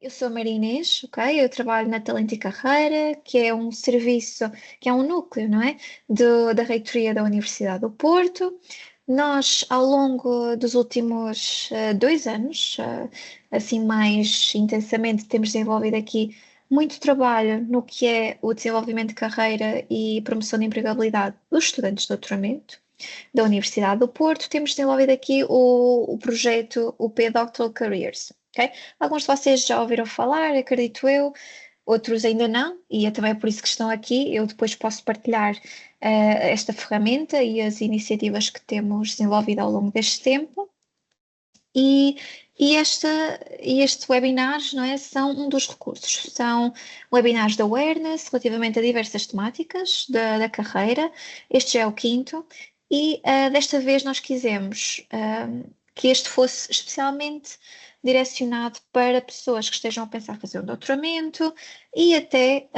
Eu sou a Maria Inês, ok? Eu trabalho na Talento e Carreira, que é um serviço, que é um núcleo, não é? Da reitoria da Universidade do Porto. Nós, ao longo dos últimos 2 anos, assim mais intensamente, temos desenvolvido aqui muito trabalho no que é o desenvolvimento de carreira e promoção de empregabilidade dos estudantes de doutoramento da Universidade do Porto. Temos desenvolvido aqui o projeto UP Doctoral Careers. Okay? Alguns de vocês já ouviram falar, acredito eu, outros ainda não, e é também por isso que estão aqui. Eu depois posso partilhar esta ferramenta e as iniciativas que temos desenvolvido ao longo deste tempo. E, este webinar, não é, são um dos recursos. São webinars de awareness relativamente a diversas temáticas da carreira. Este já é o quinto. E desta vez nós quisemos que este fosse especialmente direcionado para pessoas que estejam a pensar fazer um doutoramento e até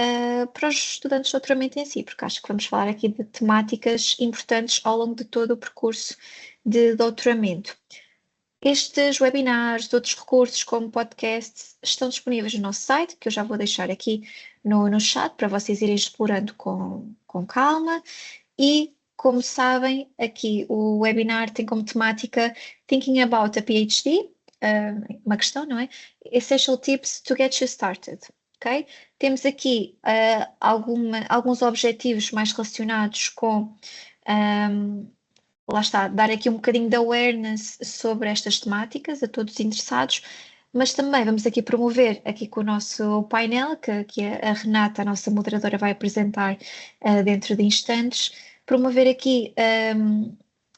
para os estudantes de doutoramento em si, porque acho que vamos falar aqui de temáticas importantes ao longo de todo o percurso de doutoramento. Estes webinars, outros recursos como podcasts, estão disponíveis no nosso site, que eu já vou deixar aqui no chat para vocês irem explorando com calma. E, como sabem, aqui o webinar tem como temática Thinking About a PhD, uma questão, não é? Essential Tips to Get You Started. Okay? Temos aqui alguns objetivos mais relacionados com lá está, dar aqui um bocadinho de awareness sobre estas temáticas a todos os interessados, mas também vamos aqui promover aqui com o nosso painel, que a Renata, a nossa moderadora, vai apresentar dentro de instantes, promover aqui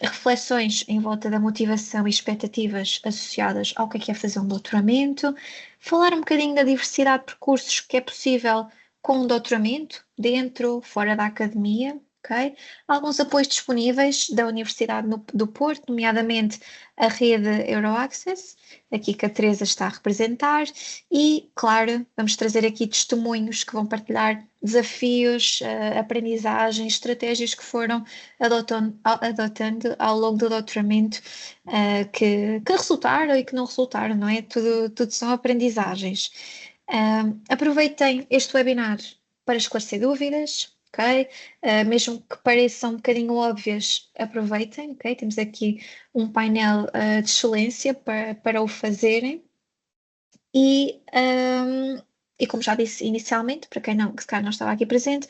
reflexões em volta da motivação e expectativas associadas ao que é fazer um doutoramento, falar um bocadinho da diversidade de percursos que é possível com um doutoramento, dentro, fora da academia, ok? Alguns apoios disponíveis da Universidade do Porto, nomeadamente a rede Euroaccess, aqui que a Teresa está a representar, e, claro, vamos trazer aqui testemunhos que vão partilhar desafios, aprendizagens, estratégias que foram adotando ao longo do doutoramento, que resultaram e que não resultaram, não é? Tudo são aprendizagens. Aproveitem este webinar para esclarecer dúvidas, ok? Mesmo que pareçam um bocadinho óbvias, aproveitem, ok? Temos aqui um painel de excelência para o fazerem. E como já disse inicialmente, para quem não, que se calhar não estava aqui presente,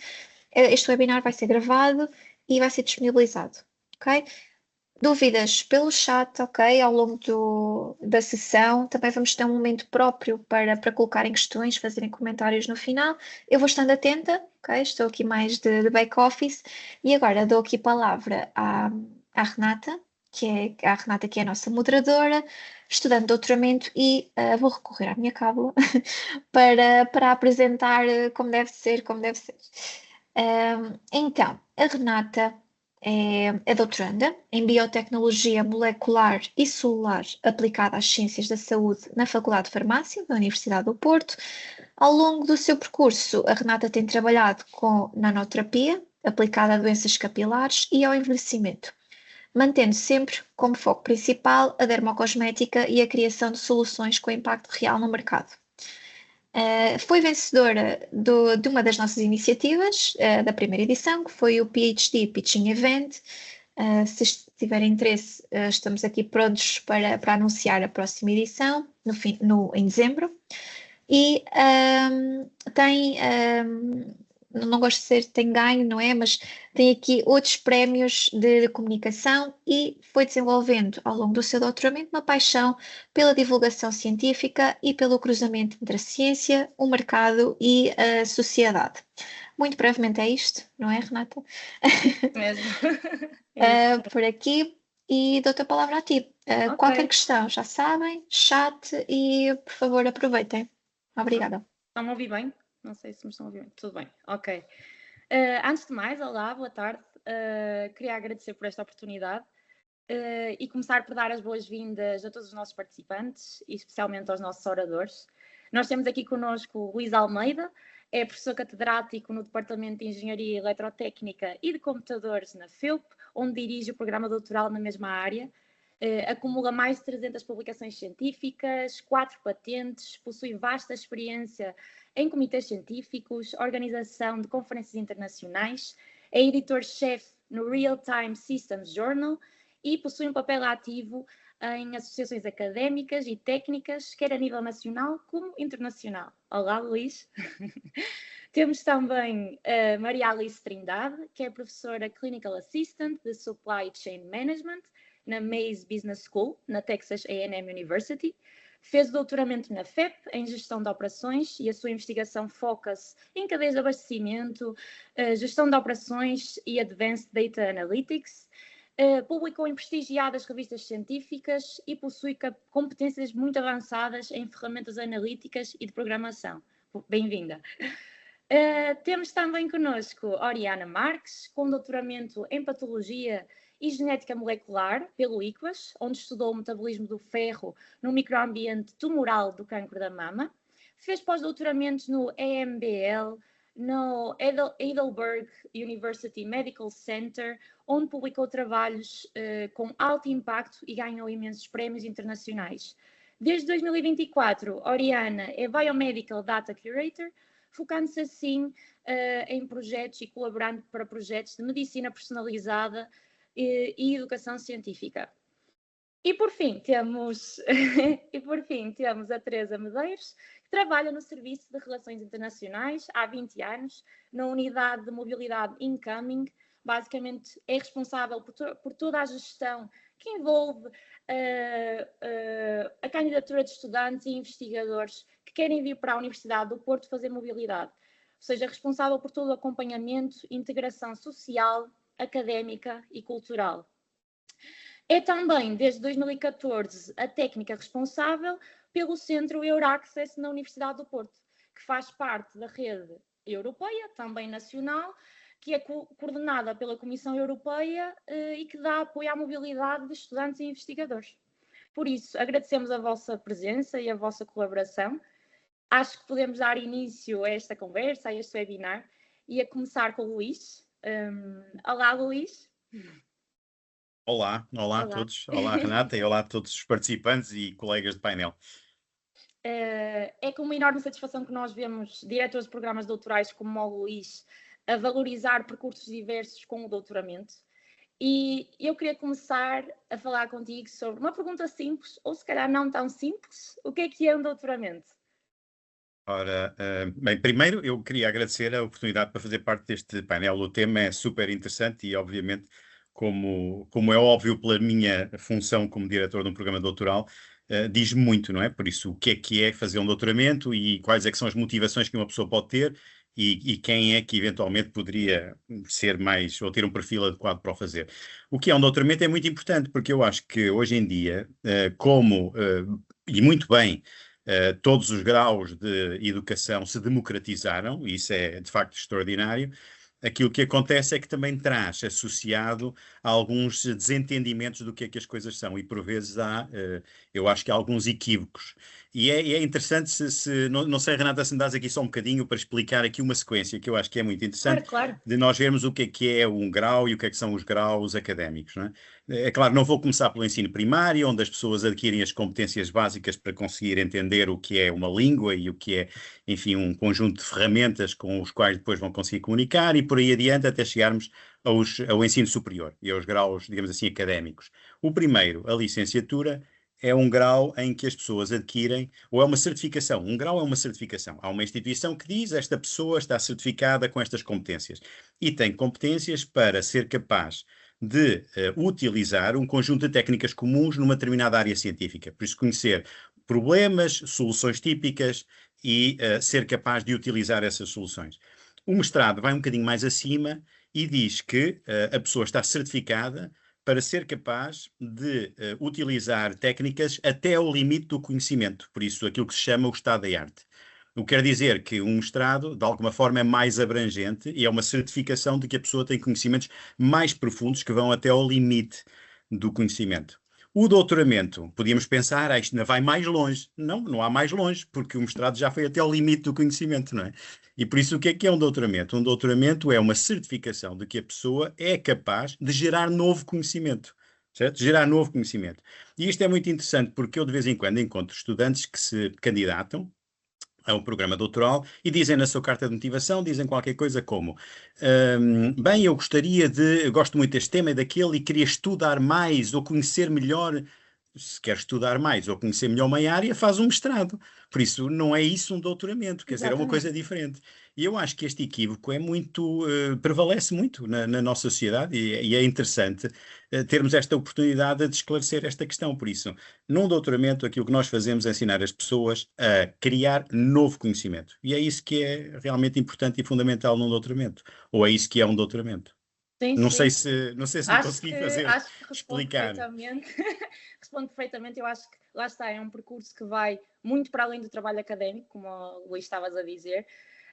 este webinar vai ser gravado e vai ser disponibilizado, ok? Dúvidas pelo chat, ok? Ao longo da sessão. Também vamos ter um momento próprio para colocarem questões, fazerem comentários no final. Eu vou estando atenta, ok? Estou aqui mais de back-office. E agora dou aqui palavra à Renata, que é a nossa moderadora, estudante de doutoramento, e vou recorrer à minha cábula para apresentar como deve ser, como deve ser. Então, a Renata é doutoranda em Biotecnologia Molecular e Celular aplicada às Ciências da Saúde na Faculdade de Farmácia da Universidade do Porto. Ao longo do seu percurso, a Renata tem trabalhado com nanoterapia aplicada a doenças capilares e ao envelhecimento, mantendo sempre como foco principal a dermocosmética e a criação de soluções com impacto real no mercado. Foi vencedora de uma das nossas iniciativas, da primeira edição, que foi o PhD Pitching Event. Se tiverem interesse, estamos aqui prontos para anunciar a próxima edição, em dezembro. E não gosto de ser tem ganho, não é? Mas tem aqui outros prémios de comunicação e foi desenvolvendo ao longo do seu doutoramento uma paixão pela divulgação científica e pelo cruzamento entre a ciência, o mercado e a sociedade. Muito brevemente é isto, não é, Renata? Mesmo. É isso. Por aqui, e dou-te a palavra a ti. Qualquer Ok. questão, já sabem, chat e, por favor, aproveitem. Obrigada. Estão-me a ouvir bem? Não sei se me estão a ouvir bem. Tudo bem, ok. Antes de mais, olá, boa tarde. Queria agradecer por esta oportunidade e começar por dar as boas-vindas a todos os nossos participantes e especialmente aos nossos oradores. Nós temos aqui connosco o Luís Almeida, é professor catedrático no Departamento de Engenharia Eletrotécnica e de Computadores na FEUP, onde dirige o programa doutoral na mesma área. Acumula mais de 300 publicações científicas, 4 patentes, possui vasta experiência em comitês científicos, organização de conferências internacionais, é editor-chefe no Real Time Systems Journal e possui um papel ativo em associações académicas e técnicas, quer a nível nacional como internacional. Olá, Luís. Temos também a Maria Alice Trindade, que é professora Clinical Assistant de Supply Chain Management na Mays Business School, na Texas A&M University. Fez doutoramento na FEP, em Gestão de Operações, e a sua investigação foca-se em cadeias de abastecimento, gestão de operações e Advanced Data Analytics. Publicou em prestigiadas revistas científicas e possui competências muito avançadas em ferramentas analíticas e de programação. Bem-vinda. Temos também connosco Oriana Marques, com doutoramento em Patologia e Genética Molecular pelo ICUAS, onde estudou o metabolismo do ferro no microambiente tumoral do cancro da mama. Fez pós-doutoramento no EMBL, no Heidelberg University Medical Center, onde publicou trabalhos com alto impacto e ganhou imensos prémios internacionais. Desde 2024, Oriana é Biomedical Data Curator, focando-se assim em projetos e colaborando para projetos de medicina personalizada e educação científica. E por fim temos a Teresa Medeiros, que trabalha no Serviço de Relações Internacionais há 20 anos, na unidade de mobilidade Incoming. Basicamente é responsável por toda a gestão que envolve a candidatura de estudantes e investigadores que querem vir para a Universidade do Porto fazer mobilidade. Ou seja, responsável por todo o acompanhamento, integração social, académica e cultural. É também, desde 2014, a técnica responsável pelo Centro Euraccess na Universidade do Porto, que faz parte da rede europeia, também nacional, que é coordenada pela Comissão Europeia e que dá apoio à mobilidade de estudantes e investigadores. Por isso, agradecemos a vossa presença e a vossa colaboração. Acho que podemos dar início a esta conversa, a este webinar, e a começar com o Luís. Olá, Luís. Olá a todos. Olá, Renata, e olá a todos os participantes e colegas de painel. É com uma enorme satisfação que nós vemos diretores de programas doutorais como o Luís a valorizar percursos diversos com o doutoramento. E eu queria começar a falar contigo sobre uma pergunta simples, ou se calhar não tão simples. O que é um doutoramento? Ora, bem, primeiro eu queria agradecer a oportunidade para fazer parte deste painel. O tema é super interessante e, obviamente, como é óbvio pela minha função como diretor de um programa doutoral, diz-me muito, não é? Por isso, o que é fazer um doutoramento e quais é que são as motivações que uma pessoa pode ter e quem é que eventualmente poderia ser mais ou ter um perfil adequado para o fazer. O que é um doutoramento é muito importante porque eu acho que hoje em dia, e muito bem, todos os graus de educação se democratizaram, e isso é de facto extraordinário. Aquilo que acontece é que também traz associado a alguns desentendimentos do que é que as coisas são e por vezes há, eu acho que há alguns equívocos. E é interessante não sei, Renata, se me dás aqui só um bocadinho para explicar aqui uma sequência que eu acho que é muito interessante, claro. De nós vermos o que é um grau e o que é que são os graus académicos, não é? É claro, não vou começar pelo ensino primário, onde as pessoas adquirem as competências básicas para conseguir entender o que é uma língua e o que é, enfim, um conjunto de ferramentas com os quais depois vão conseguir comunicar e por aí adiante até chegarmos ao ensino superior e aos graus, digamos assim, académicos. O primeiro, a licenciatura, é um grau em que as pessoas adquirem, ou é uma certificação. Um grau é uma certificação. Há uma instituição que diz esta pessoa está certificada com estas competências e tem competências para ser capaz de utilizar um conjunto de técnicas comuns numa determinada área científica. Por isso, conhecer problemas, soluções típicas e ser capaz de utilizar essas soluções. O mestrado vai um bocadinho mais acima e diz que a pessoa está certificada para ser capaz de utilizar técnicas até ao limite do conhecimento. Por isso, aquilo que se chama o estado da arte. O que quer dizer que um mestrado, de alguma forma, é mais abrangente e é uma certificação de que a pessoa tem conhecimentos mais profundos que vão até ao limite do conhecimento. O doutoramento, podíamos pensar, isto ainda vai mais longe. Não há mais longe, porque o mestrado já foi até ao limite do conhecimento, não é? E por isso, o que é um doutoramento? Um doutoramento é uma certificação de que a pessoa é capaz de gerar novo conhecimento. certo? Gerar novo conhecimento. E isto é muito interessante porque eu de vez em quando encontro estudantes que se candidatam a um programa doutoral e dizem na sua carta de motivação, dizem qualquer coisa como bem, eu gosto muito deste tema e daquele e queria estudar mais ou conhecer melhor. Se quer estudar mais ou conhecer melhor uma área, faz um mestrado. Por isso, não é isso um doutoramento, quer dizer, é uma Exatamente. coisa diferente. E eu acho que este equívoco é muito, prevalece muito na nossa sociedade e é interessante termos esta oportunidade de esclarecer esta questão. Por isso, num doutoramento, aquilo que nós fazemos é ensinar as pessoas a criar novo conhecimento. E é isso que é realmente importante e fundamental num doutoramento. Ou é isso que é um doutoramento. Sim, Não sei sim. se, não sei se me consegui fazer Acho que responde explicar. perfeitamente. Responde perfeitamente. Eu acho que lá está, é um percurso que vai muito para além do trabalho académico, como o Luís estavas a dizer.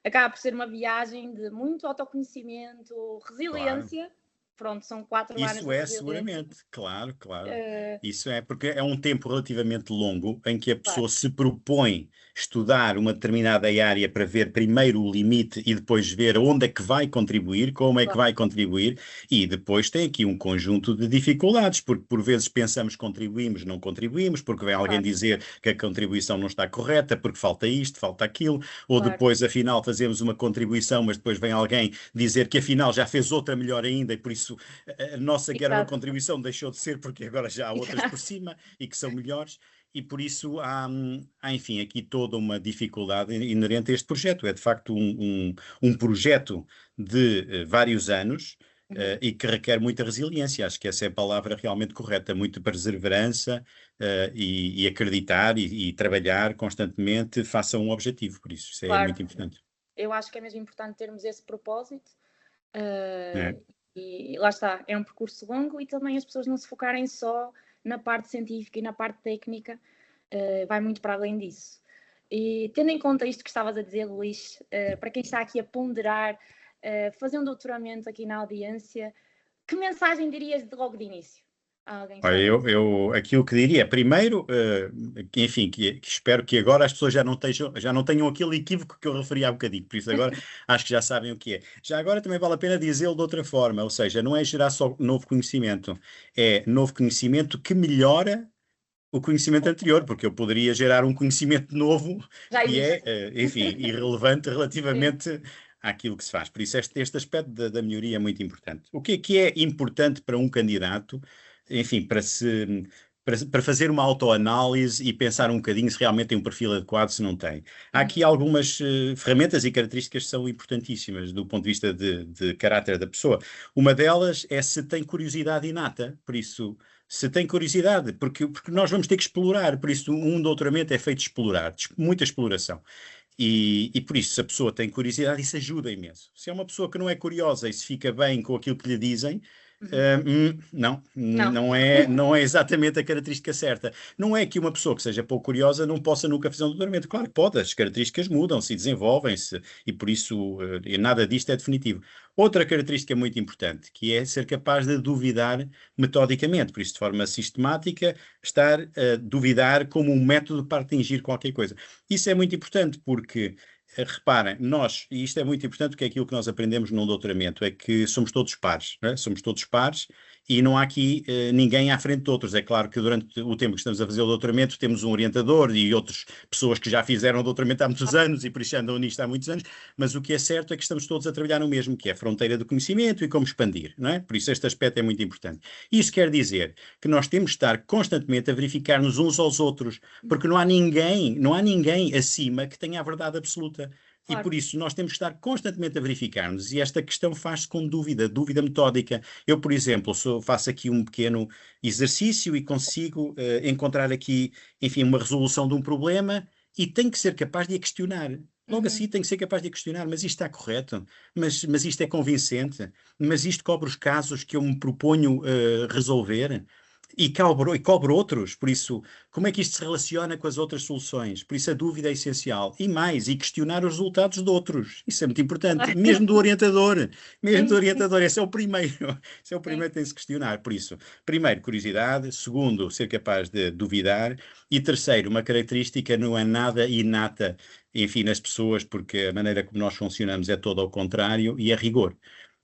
Acaba por ser uma viagem de muito autoconhecimento, Claro. resiliência. Pronto, são 4 anos Isso de é resiliência. seguramente, claro, claro. Uh, Isso é porque é um tempo relativamente longo em que a claro, pessoa se propõe estudar uma determinada área para ver primeiro o limite e depois ver onde é que vai contribuir, como é que claro, vai contribuir, e depois tem aqui um conjunto de dificuldades, porque por vezes pensamos que contribuímos, não contribuímos, porque vem alguém claro, dizer que a contribuição não está correta, porque falta isto, falta aquilo, ou claro. depois afinal fazemos uma contribuição, mas depois vem alguém dizer que afinal já fez outra melhor ainda e por isso a nossa, que era uma Exato. contribuição, deixou de ser porque agora já há outras por Exato. cima e que são melhores, e por isso há enfim, aqui toda uma dificuldade inerente a este projeto. É de facto um projeto de vários anos Uhum. e que requer muita resiliência. Acho que essa é a palavra realmente correta, muita perseverança e acreditar e trabalhar constantemente face a um objetivo. Por isso é Claro, muito importante. eu acho que é mesmo importante termos esse propósito. É. E lá está, é um percurso longo e também as pessoas não se focarem só na parte científica e na parte técnica, vai muito para além disso. E tendo em conta isto que estavas a dizer, Luís, para quem está aqui a ponderar fazer um doutoramento aqui na audiência, que mensagem dirias de logo de início a alguém que Olha, está a pensar? eu aquilo que diria, primeiro, enfim, que espero que agora as pessoas já não tenham aquele equívoco que eu referi há bocadinho, por isso agora acho que já sabem o que é. Já agora também vale a pena dizê-lo de outra forma, ou seja, não é gerar só novo conhecimento, é novo conhecimento que melhora o conhecimento anterior, porque eu poderia gerar um conhecimento novo Já que é, existe. enfim, irrelevante Sim. relativamente àquilo que se faz. Por isso este aspecto da melhoria é muito importante. O que é importante para um candidato, enfim, para fazer uma autoanálise e pensar um bocadinho se realmente tem um perfil adequado, se não tem. Há aqui Uhum. algumas ferramentas e características que são importantíssimas do ponto de vista de caráter da pessoa. Uma delas é se tem curiosidade inata, por isso se tem curiosidade, porque nós vamos ter que explorar, por isso um doutoramento é feito de explorar, de muita exploração. E por isso, se a pessoa tem curiosidade, isso ajuda imenso. Se é uma pessoa que não é curiosa e se fica bem com aquilo que lhe dizem, Uhum. não, Não. não é exatamente a característica certa. Não é que uma pessoa que seja pouco curiosa não possa nunca fazer um doutoramento. Claro que pode, as características mudam-se e desenvolvem-se, e por isso nada disto é definitivo. Outra característica muito importante, que é ser capaz de duvidar metodicamente, por isso, de forma sistemática, estar a duvidar como um método para atingir qualquer coisa. Isso é muito importante porque reparem, nós, e isto é muito importante porque é aquilo que nós aprendemos num doutoramento, é que somos todos pares, não é? Somos todos pares e não há aqui ninguém à frente de outros. É claro que durante o tempo que estamos a fazer o doutoramento temos um orientador e outras pessoas que já fizeram o doutoramento há muitos anos e por isso andam nisto há muitos anos, mas o que é certo é que estamos todos a trabalhar no mesmo, que é a fronteira do conhecimento e como expandir, não é? Por isso este aspecto é muito importante. Isso quer dizer que nós temos de estar constantemente a verificar-nos uns aos outros, porque não há ninguém acima que tenha a verdade absoluta. E Claro. por isso nós temos que estar constantemente a verificar-nos, e esta questão faz-se com dúvida metódica. Eu, por exemplo, faço aqui um pequeno exercício e consigo encontrar aqui, enfim, uma resolução de um problema e tenho que ser capaz de a questionar. Logo Uhum. assim tenho que ser capaz de a questionar, mas isto está correto? Mas isto é convincente? Mas isto cobre os casos que eu me proponho resolver? E cobro outros, por isso, como é que isto se relaciona com as outras soluções? Por isso a dúvida é essencial. E mais, e questionar os resultados de outros. Isso é muito importante, mesmo do orientador. Mesmo do Sim, sim, orientador, esse é o primeiro. Esse é o sim. primeiro que tem de se questionar. Por isso, primeiro, curiosidade. Segundo, ser capaz de duvidar. E terceiro, uma característica não é nada inata, enfim, nas pessoas, porque a maneira como nós funcionamos é toda ao contrário, e é rigor.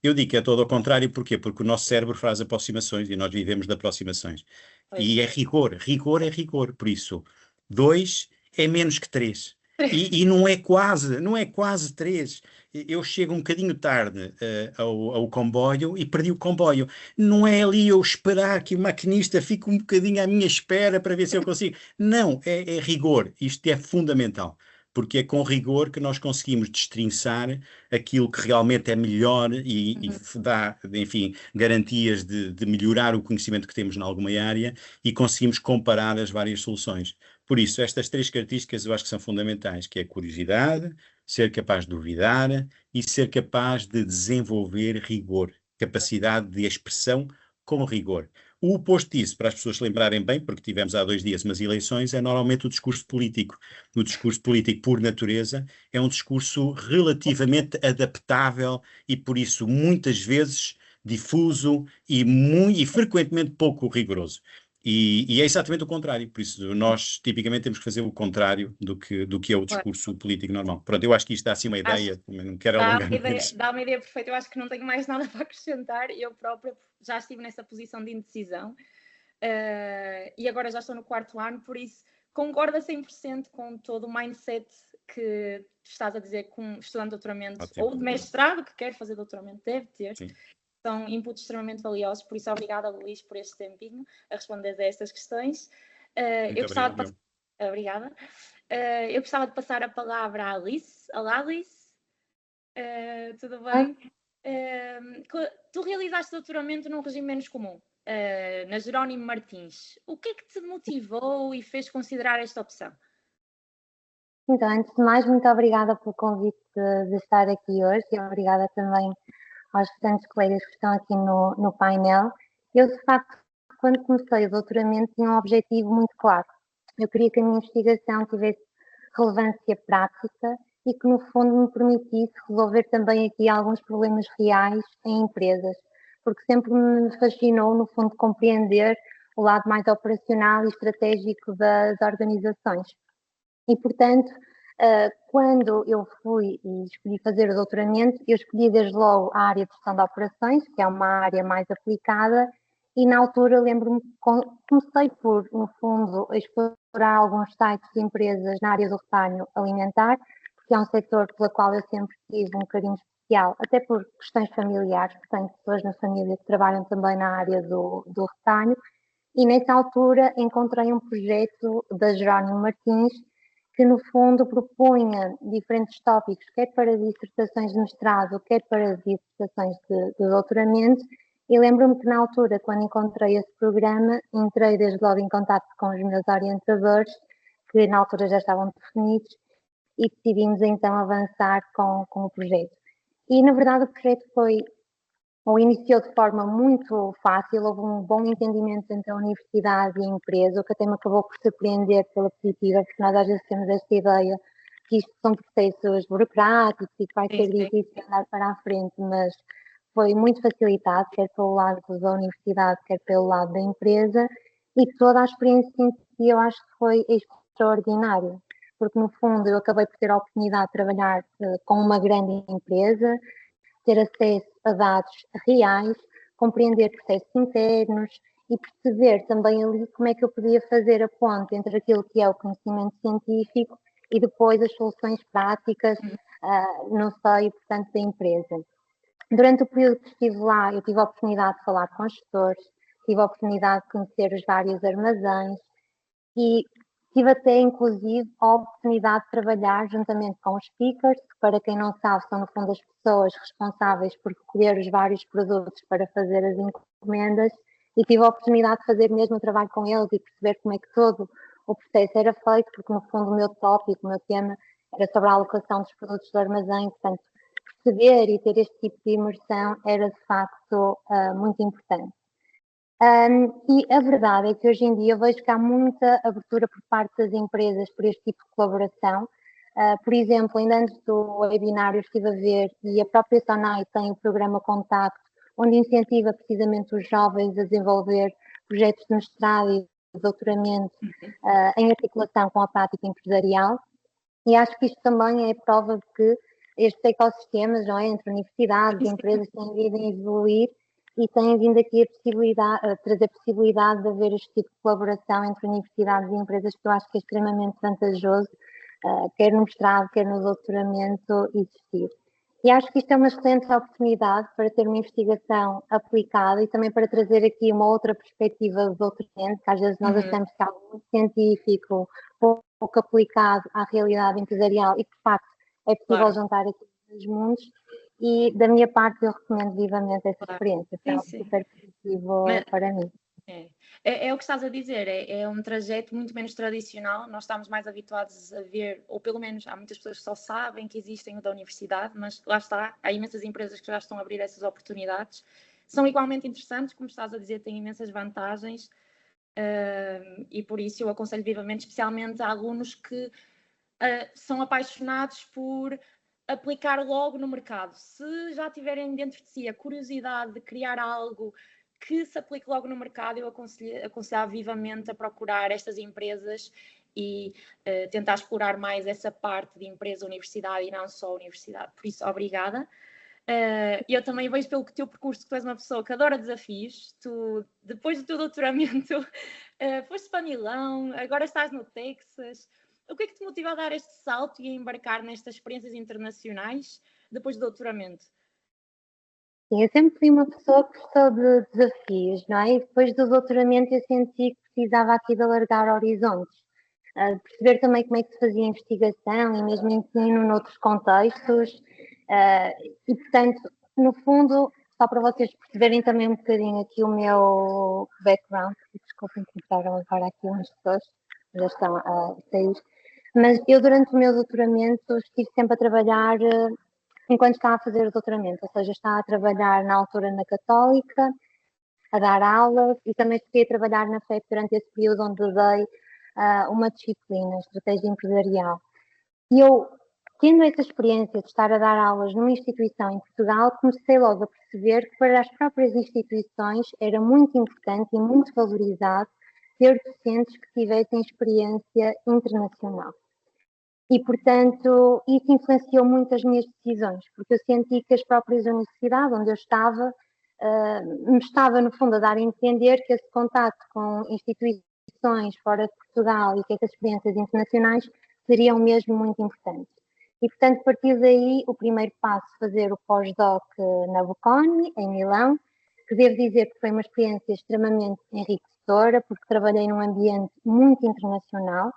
Eu digo que é todo ao contrário, porquê? Porque o nosso cérebro faz aproximações e nós vivemos de aproximações. E é rigor, rigor é rigor. Por isso, 2 é menos que 3. E não é quase 3. Eu chego um bocadinho tarde ao comboio e perdi o comboio. Não é ali eu esperar que o maquinista fique um bocadinho à minha espera para ver se eu consigo. Não, é rigor. Isto é fundamental. Porque é com rigor que nós conseguimos destrinçar aquilo que realmente é melhor e dá, enfim, garantias de melhorar o conhecimento que temos em alguma área e conseguimos comparar as várias soluções. Por isso, estas 3 características eu acho que são fundamentais, que é a curiosidade, ser capaz de duvidar e ser capaz de desenvolver rigor, capacidade de expressão com rigor. O oposto disso, para as pessoas se lembrarem bem, porque tivemos há 2 dias umas eleições, é normalmente o discurso político. O discurso político, por natureza, é um discurso relativamente adaptável e, por isso, muitas vezes difuso e frequentemente pouco rigoroso. E é exatamente o contrário. Por isso, nós tipicamente temos que fazer o contrário do que é o discurso político normal. Pronto, eu acho que isto dá assim uma ideia, não quero alongar mais. Dá uma ideia perfeita. Eu acho que não tenho mais nada para acrescentar. Eu própria já estive nessa posição de indecisão e agora já estou no 4º ano, por isso concordo a 100% com todo o mindset que estás a dizer que um estudante de doutoramento ou de mestrado que quer fazer doutoramento deve ter. Sim. São inputs extremamente valiosos, por isso obrigada, Luís, por este tempinho a responder a estas questões. Obrigada. Eu gostava de passar a palavra à Alice. Olá, Alice. Tudo bem? Tu realizaste doutoramento num regime menos comum, na Jerónimo Martins. O que é que te motivou e fez considerar esta opção? Então, antes de mais, muito obrigada pelo convite de estar aqui hoje e obrigada também aos restantes colegas que estão aqui no painel. Eu, de facto, quando comecei o doutoramento, tinha um objetivo muito claro. Eu queria que a minha investigação tivesse relevância prática e que, no fundo, me permitisse resolver também aqui alguns problemas reais em empresas, porque sempre me fascinou, no fundo, compreender o lado mais operacional e estratégico das organizações. E, portanto, quando eu fui e escolhi fazer o doutoramento, eu escolhi desde logo a área de gestão de operações, que é uma área mais aplicada, e na altura lembro-me que comecei por, no fundo, explorar alguns sites de empresas na área do retalho alimentar, porque é um setor pela qual eu sempre tive um carinho especial, até por questões familiares, porque tenho pessoas na família que trabalham também na área do retalho, e nessa altura encontrei um projeto da Jerónimo Martins, que no fundo propunha diferentes tópicos, quer para dissertações de mestrado, quer para dissertações de doutoramento, e lembro-me que na altura, quando encontrei esse programa, entrei desde logo em contato com os meus orientadores, que na altura já estavam definidos, e decidimos então avançar com o projeto. E na verdade o projeto iniciou de forma muito fácil, houve um bom entendimento entre a universidade e a empresa, o que até me acabou por surpreender pela positiva, porque nós às vezes temos esta ideia que isto são processos burocráticos e que vai ser difícil andar para a frente, mas foi muito facilitado, quer pelo lado da universidade, quer pelo lado da empresa, e toda a experiência em si eu acho que foi extraordinária, porque no fundo eu acabei por ter a oportunidade de trabalhar com uma grande empresa, ter acesso a dados reais, compreender processos internos e perceber também ali como é que eu podia fazer a ponte entre aquilo que é o conhecimento científico e depois as soluções práticas no seio, portanto, da empresa. Durante o período que estive lá, eu tive a oportunidade de falar com gestores, tive a oportunidade de conhecer os vários armazéns e tive até, inclusive, a oportunidade de trabalhar juntamente com os pickers, que, para quem não sabe, são, no fundo, as pessoas responsáveis por recolher os vários produtos para fazer as encomendas, e tive a oportunidade de fazer mesmo o trabalho com eles e perceber como é que todo o processo era feito, porque, no fundo, o meu tópico, o meu tema era sobre a alocação dos produtos do armazém, portanto, perceber e ter este tipo de imersão era, de facto, muito importante. E a verdade é que hoje em dia eu vejo que há muita abertura por parte das empresas por este tipo de colaboração. Por exemplo, ainda antes do webinar eu estive a ver, e a própria SONAI tem o programa Contacto, onde incentiva precisamente os jovens a desenvolver projetos de mestrado e de doutoramento em articulação com a prática empresarial. E acho que isto também é prova de que estes ecossistemas, não é? Entre universidades e empresas têm vindo a evoluir e têm vindo aqui a trazer a possibilidade de haver este tipo de colaboração entre universidades e empresas que eu acho que é extremamente vantajoso, quer no mestrado, quer no doutoramento, existir. E acho que isto é uma excelente oportunidade para ter uma investigação aplicada e também para trazer aqui uma outra perspectiva do doutoramento, que às vezes nós achamos que é algo muito científico, pouco aplicado à realidade empresarial e que, de facto, é possível juntar aqui os mundos. E, da minha parte, eu recomendo vivamente essa experiência. Foi algo super positivo para mim. É o que estás a dizer, é um trajeto muito menos tradicional. Nós estamos mais habituados a ver, ou pelo menos há muitas pessoas que só sabem que existem o da universidade, mas lá está, há imensas empresas que já estão a abrir essas oportunidades. São igualmente interessantes, como estás a dizer, têm imensas vantagens, e por isso eu aconselho vivamente, especialmente a alunos que são apaixonados por aplicar logo no mercado. Se já tiverem dentro de si a curiosidade de criar algo que se aplique logo no mercado, eu aconselho vivamente a procurar estas empresas e tentar explorar mais essa parte de empresa-universidade e não só a universidade. Por isso, obrigada. Eu também vejo pelo teu percurso que tu és uma pessoa que adora desafios. Tu, depois do teu doutoramento, foste para Milão, agora estás no Texas. O que é que te motiva a dar este salto e a embarcar nestas experiências internacionais depois do doutoramento? Sim, eu sempre fui uma pessoa que gostou de desafios, não é? E depois do doutoramento eu senti que precisava aqui de alargar horizontes, perceber também como é que se fazia investigação e mesmo ensino noutros contextos, e portanto, no fundo, só para vocês perceberem também um bocadinho aqui o meu background, desculpem que entraram agora aqui umas pessoas, já estão a sair, mas eu durante o meu doutoramento estive sempre a trabalhar enquanto estava a fazer o doutoramento, ou seja, estava a trabalhar na altura na Católica, a dar aulas e também fiquei a trabalhar na FEP durante esse período onde dei uma disciplina, estratégia empresarial. E eu, tendo essa experiência de estar a dar aulas numa instituição em Portugal, comecei logo a perceber que para as próprias instituições era muito importante e muito valorizado ter docentes que tivessem experiência internacional. E, portanto, isso influenciou muito as minhas decisões, porque eu senti que as próprias universidades onde eu estava, me estava, no fundo, a dar a entender que esse contato com instituições fora de Portugal e que essas experiências internacionais seriam mesmo muito importantes. E, portanto, a partir daí, o primeiro passo, fazer o pós-doc na Bocconi, em Milão, que devo dizer que foi uma experiência extremamente enriquecedora, porque trabalhei num ambiente muito internacional,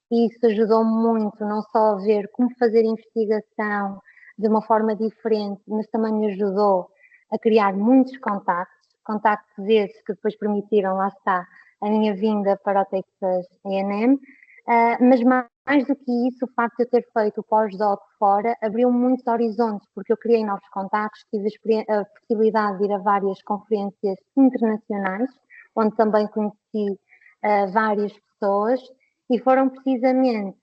e isso ajudou muito, não só a ver como fazer investigação de uma forma diferente, mas também me ajudou a criar muitos contactos esses que depois permitiram, lá está, a minha vinda para o Texas A&M, mas mais do que isso, o facto de eu ter feito o pós-doc fora abriu muitos horizontes, porque eu criei novos contactos, tive a possibilidade de ir a várias conferências internacionais, onde também conheci várias pessoas, e foram precisamente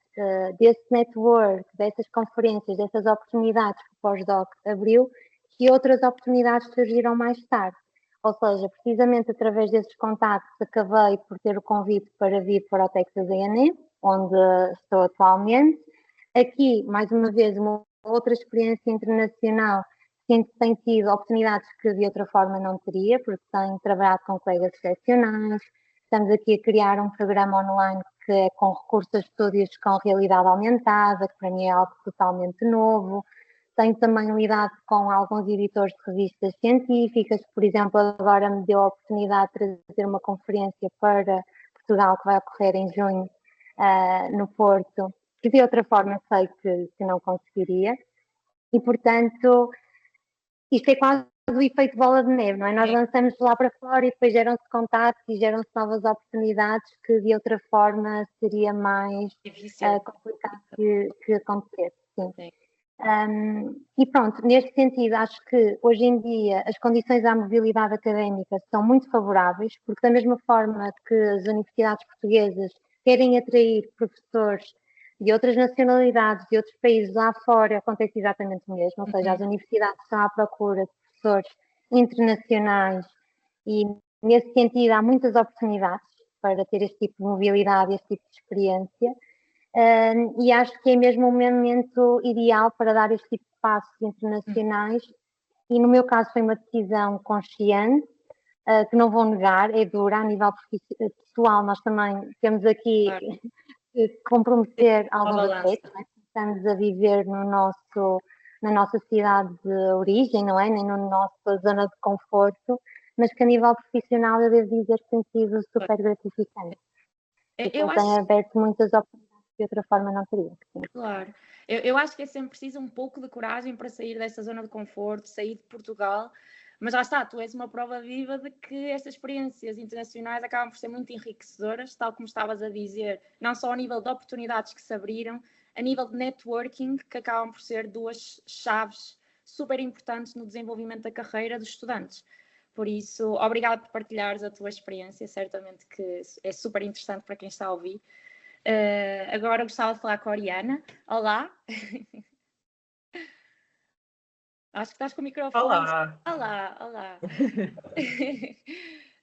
desse network, dessas conferências, dessas oportunidades que o pós-doc abriu, que outras oportunidades surgiram mais tarde. Ou seja, precisamente através desses contactos acabei por ter o convite para vir para o Texas A&M, onde estou atualmente. Aqui, mais uma vez, uma outra experiência internacional, sinto que tem tido oportunidades que de outra forma não teria, porque tenho trabalhado com colegas excepcionais, estamos aqui a criar um programa online que é com recursos a estúdios com realidade aumentada, que para mim é algo totalmente novo. Tenho também lidado com alguns editores de revistas científicas, que, por exemplo, agora me deu a oportunidade de trazer uma conferência para Portugal, que vai ocorrer em junho, no Porto, que de outra forma sei que não conseguiria. E, portanto, isto é quase o efeito bola de neve, não é? Nós lançamos lá para fora e depois geram-se contactos e geram-se novas oportunidades que de outra forma seria mais complicado que acontecesse. Sim. E pronto, neste sentido, acho que hoje em dia as condições à mobilidade académica são muito favoráveis, porque da mesma forma que as universidades portuguesas querem atrair professores de outras nacionalidades, de outros países lá fora, acontece exatamente o mesmo, ou seja, as universidades estão à procura de professores internacionais e nesse sentido há muitas oportunidades para ter este tipo de mobilidade, este tipo de experiência. E acho que é mesmo o momento ideal para dar este tipo de espaços internacionais, e no meu caso foi uma decisão consciente, que não vou negar, é dura a nível pessoal. Nós também temos aqui que comprometer alguns aspectos, não é? Estamos a viver na nossa cidade de origem, não é? Nem na nossa zona de conforto, mas que a nível profissional eu devo dizer que tem sido super gratificante. Eu tem aberto muitas oportunidades que de outra forma não teria. Claro. Eu acho que é sempre preciso um pouco de coragem para sair dessa zona de conforto, sair de Portugal, mas lá está, tu és uma prova viva de que estas experiências internacionais acabam por ser muito enriquecedoras, tal como estavas a dizer, não só a nível de oportunidades que se abriram, a nível de networking, que acabam por ser duas chaves super importantes no desenvolvimento da carreira dos estudantes. Por isso, obrigada por partilhares a tua experiência, certamente que é super interessante para quem está a ouvir. Agora gostava de falar com a Oriana. Olá. Acho que estás com o microfone. Olá. Olá.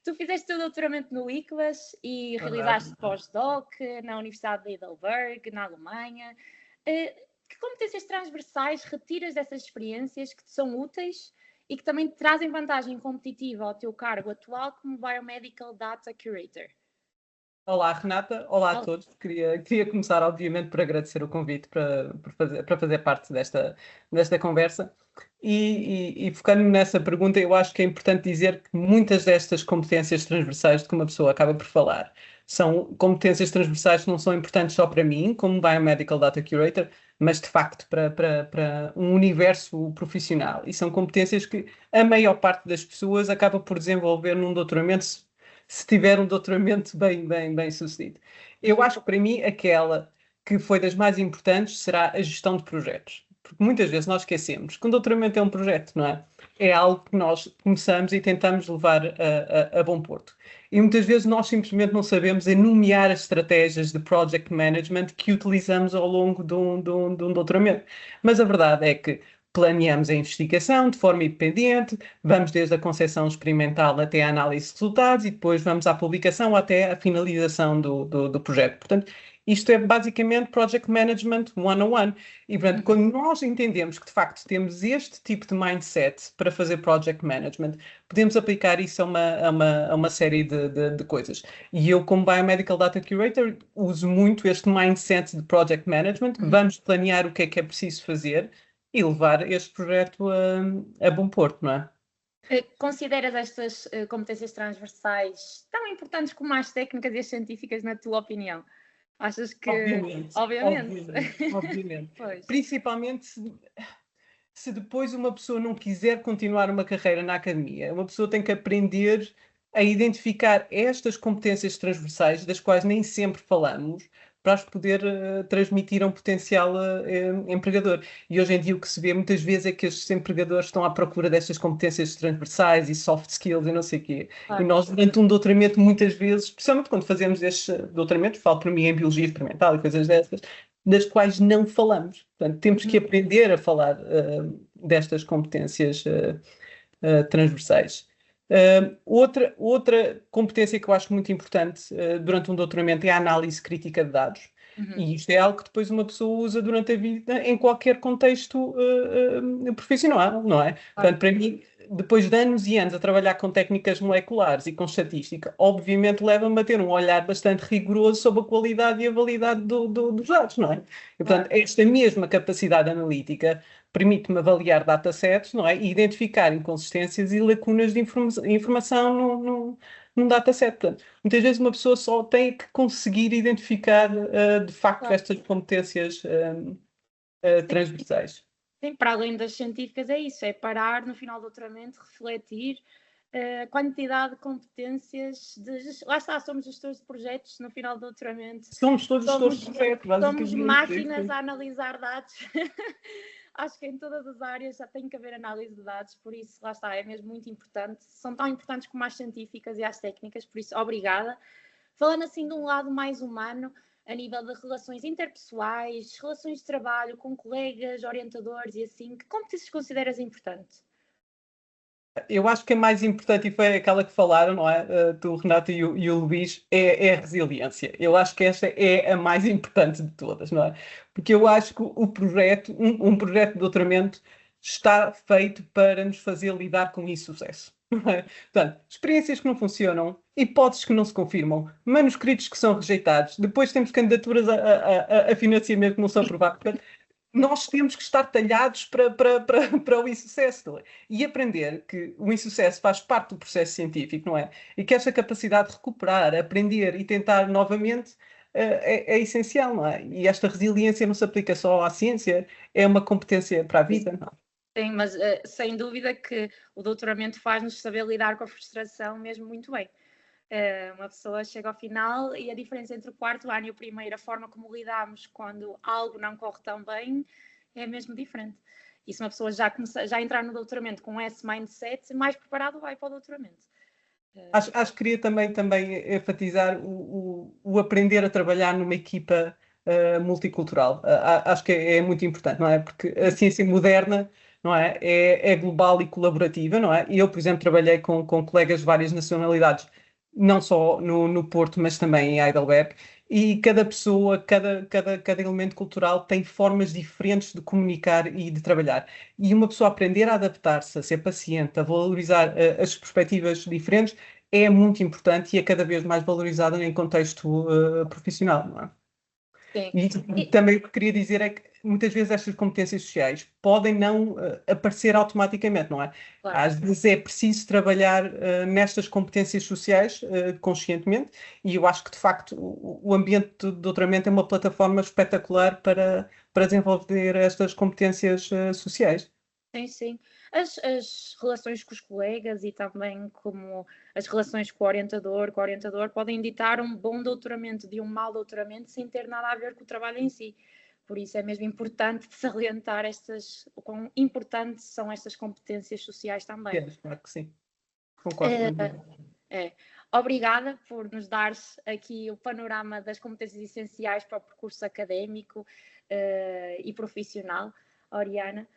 Tu fizeste o teu doutoramento no ICLAS e realizaste pós-doc na Universidade de Heidelberg, na Alemanha. Que competências transversais retiras dessas experiências que te são úteis e que também te trazem vantagem competitiva ao teu cargo atual como Biomedical Data Curator? Olá, Renata. Olá a todos. Queria começar, obviamente, por agradecer o convite para fazer parte desta conversa. E focando-me nessa pergunta, eu acho que é importante dizer que muitas destas competências transversais de que uma pessoa acaba por falar são competências transversais que não são importantes só para mim, como Biomedical Data Curator, mas de facto para um universo profissional. E são competências que a maior parte das pessoas acaba por desenvolver num doutoramento, se tiver um doutoramento bem sucedido. Eu acho que para mim aquela que foi das mais importantes será a gestão de projetos. Porque muitas vezes nós esquecemos que um doutoramento é um projeto, não é? É algo que nós começamos e tentamos levar a bom porto. E muitas vezes nós simplesmente não sabemos enumerar as estratégias de project management que utilizamos ao longo de um doutoramento. Mas a verdade é que planeamos a investigação de forma independente, vamos desde a concepção experimental até a análise de resultados e depois vamos à publicação até a finalização do projeto. Portanto, isto é basicamente Project Management 101. E, portanto, quando nós entendemos que, de facto, temos este tipo de mindset para fazer Project Management, podemos aplicar isso a uma série de coisas. E eu, como Biomedical Data Curator, uso muito este mindset de Project Management. Vamos planear o que é preciso fazer e levar este projeto a bom porto, não é? Consideras estas competências transversais tão importantes como as técnicas e as científicas, na tua opinião? Achas que... Obviamente. Principalmente se depois uma pessoa não quiser continuar uma carreira na academia, uma pessoa tem que aprender a identificar estas competências transversais, das quais nem sempre falamos, para as poder transmitir a um potencial empregador. E hoje em dia o que se vê muitas vezes é que estes empregadores estão à procura destas competências transversais e soft skills e não sei o quê. E nós, durante um doutoramento, muitas vezes, especialmente quando fazemos estes doutoramentos, falo por mim em biologia experimental e coisas dessas, das quais não falamos. Portanto, temos que aprender a falar destas competências transversais. Outra competência que eu acho muito importante durante um doutoramento é a análise crítica de dados. E isto é algo que depois uma pessoa usa durante a vida em qualquer contexto profissional, não é? Portanto, para mim, depois de anos e anos a trabalhar com técnicas moleculares e com estatística, obviamente leva-me a ter um olhar bastante rigoroso sobre a qualidade e a validade dos dados, não é? E, portanto, esta mesma capacidade analítica permite-me avaliar datasets, não é? E identificar inconsistências e lacunas de informação num dataset. Portanto, muitas vezes uma pessoa só tem que conseguir identificar, de facto, estas competências transversais. Sim, para além das científicas é isso, é parar no final do doutoramento, refletir a quantidade de competências, lá está, somos gestores de projetos no final do doutoramento. Somos todos gestores de projetos, basicamente. Somos máquinas a analisar dados. Acho que em todas as áreas já tem que haver análise de dados, por isso, lá está, é mesmo muito importante. São tão importantes como as científicas e as técnicas, por isso, obrigada. Falando assim de um lado mais humano, a nível de relações interpessoais, relações de trabalho com colegas, orientadores e assim, que competências consideras importantes? Eu acho que a mais importante, e foi aquela que falaram, não é? Do Renato e o Luís, é a resiliência. Eu acho que esta é a mais importante de todas, não é? Porque eu acho que o projeto, um projeto de doutoramento está feito para nos fazer lidar com insucesso. Não é? Portanto, experiências que não funcionam, hipóteses que não se confirmam, manuscritos que são rejeitados, depois temos candidaturas a financiamento que não são aprovadas. Portanto, nós temos que estar talhados para o insucesso, não é? E aprender que o insucesso faz parte do processo científico, não é? E que esta capacidade de recuperar, aprender e tentar novamente é essencial, não é? E esta resiliência não se aplica só à ciência, é uma competência para a vida, não é? Sim, mas sem dúvida que o doutoramento faz-nos saber lidar com a frustração mesmo muito bem. Uma pessoa chega ao final e a diferença entre o quarto ano e o primeiro, a forma como lidamos quando algo não corre tão bem, é mesmo diferente. E se uma pessoa já entrar no doutoramento com esse mindset, mais preparado vai para o doutoramento. Acho que queria também enfatizar o aprender a trabalhar numa equipa multicultural. Acho que é muito importante, não é? Porque a ciência moderna, não é? É global e colaborativa, não é? E eu, por exemplo, trabalhei com colegas de várias nacionalidades, não só no Porto, mas também em Heidelberg, e cada pessoa, cada elemento cultural tem formas diferentes de comunicar e de trabalhar. E uma pessoa aprender a adaptar-se, a ser paciente, a valorizar as perspectivas diferentes, é muito importante e é cada vez mais valorizada em contexto profissional, não é? Sim. E também o que queria dizer é que muitas vezes estas competências sociais podem não aparecer automaticamente, não é? Claro. Às vezes é preciso trabalhar nestas competências sociais conscientemente, e eu acho que de facto o ambiente de doutoramento é uma plataforma espetacular para desenvolver estas competências sociais. Sim, sim. As relações com os colegas e também como as relações com o orientador, podem ditar um bom doutoramento de um mau doutoramento sem ter nada a ver com o trabalho em si. Por isso é mesmo importante salientar o quão importantes são estas competências sociais também. Claro que sim. Concordo. Obrigada por nos dar aqui o panorama das competências essenciais para o percurso académico e profissional, Oriana.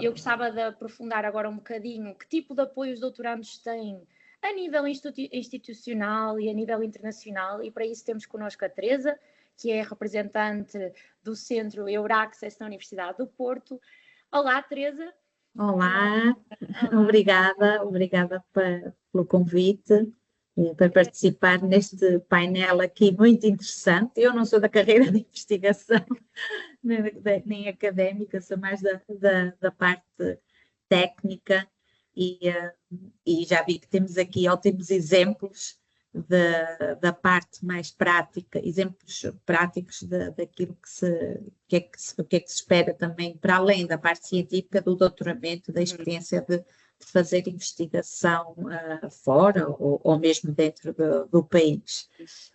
Eu gostava de aprofundar agora um bocadinho que tipo de apoio os doutorandos têm a nível institucional e a nível internacional, e para isso temos connosco a Teresa, que é representante do Centro Euraccess na Universidade do Porto. Olá, Teresa. Olá. Obrigada pelo convite, para participar neste painel aqui muito interessante. Eu não sou da carreira de investigação, nem académica, sou mais da parte técnica e já vi que temos aqui ótimos exemplos da parte mais prática, exemplos práticos daquilo que é que se espera também, para além da parte científica, do doutoramento, da experiência de fazer investigação fora ou mesmo dentro do país.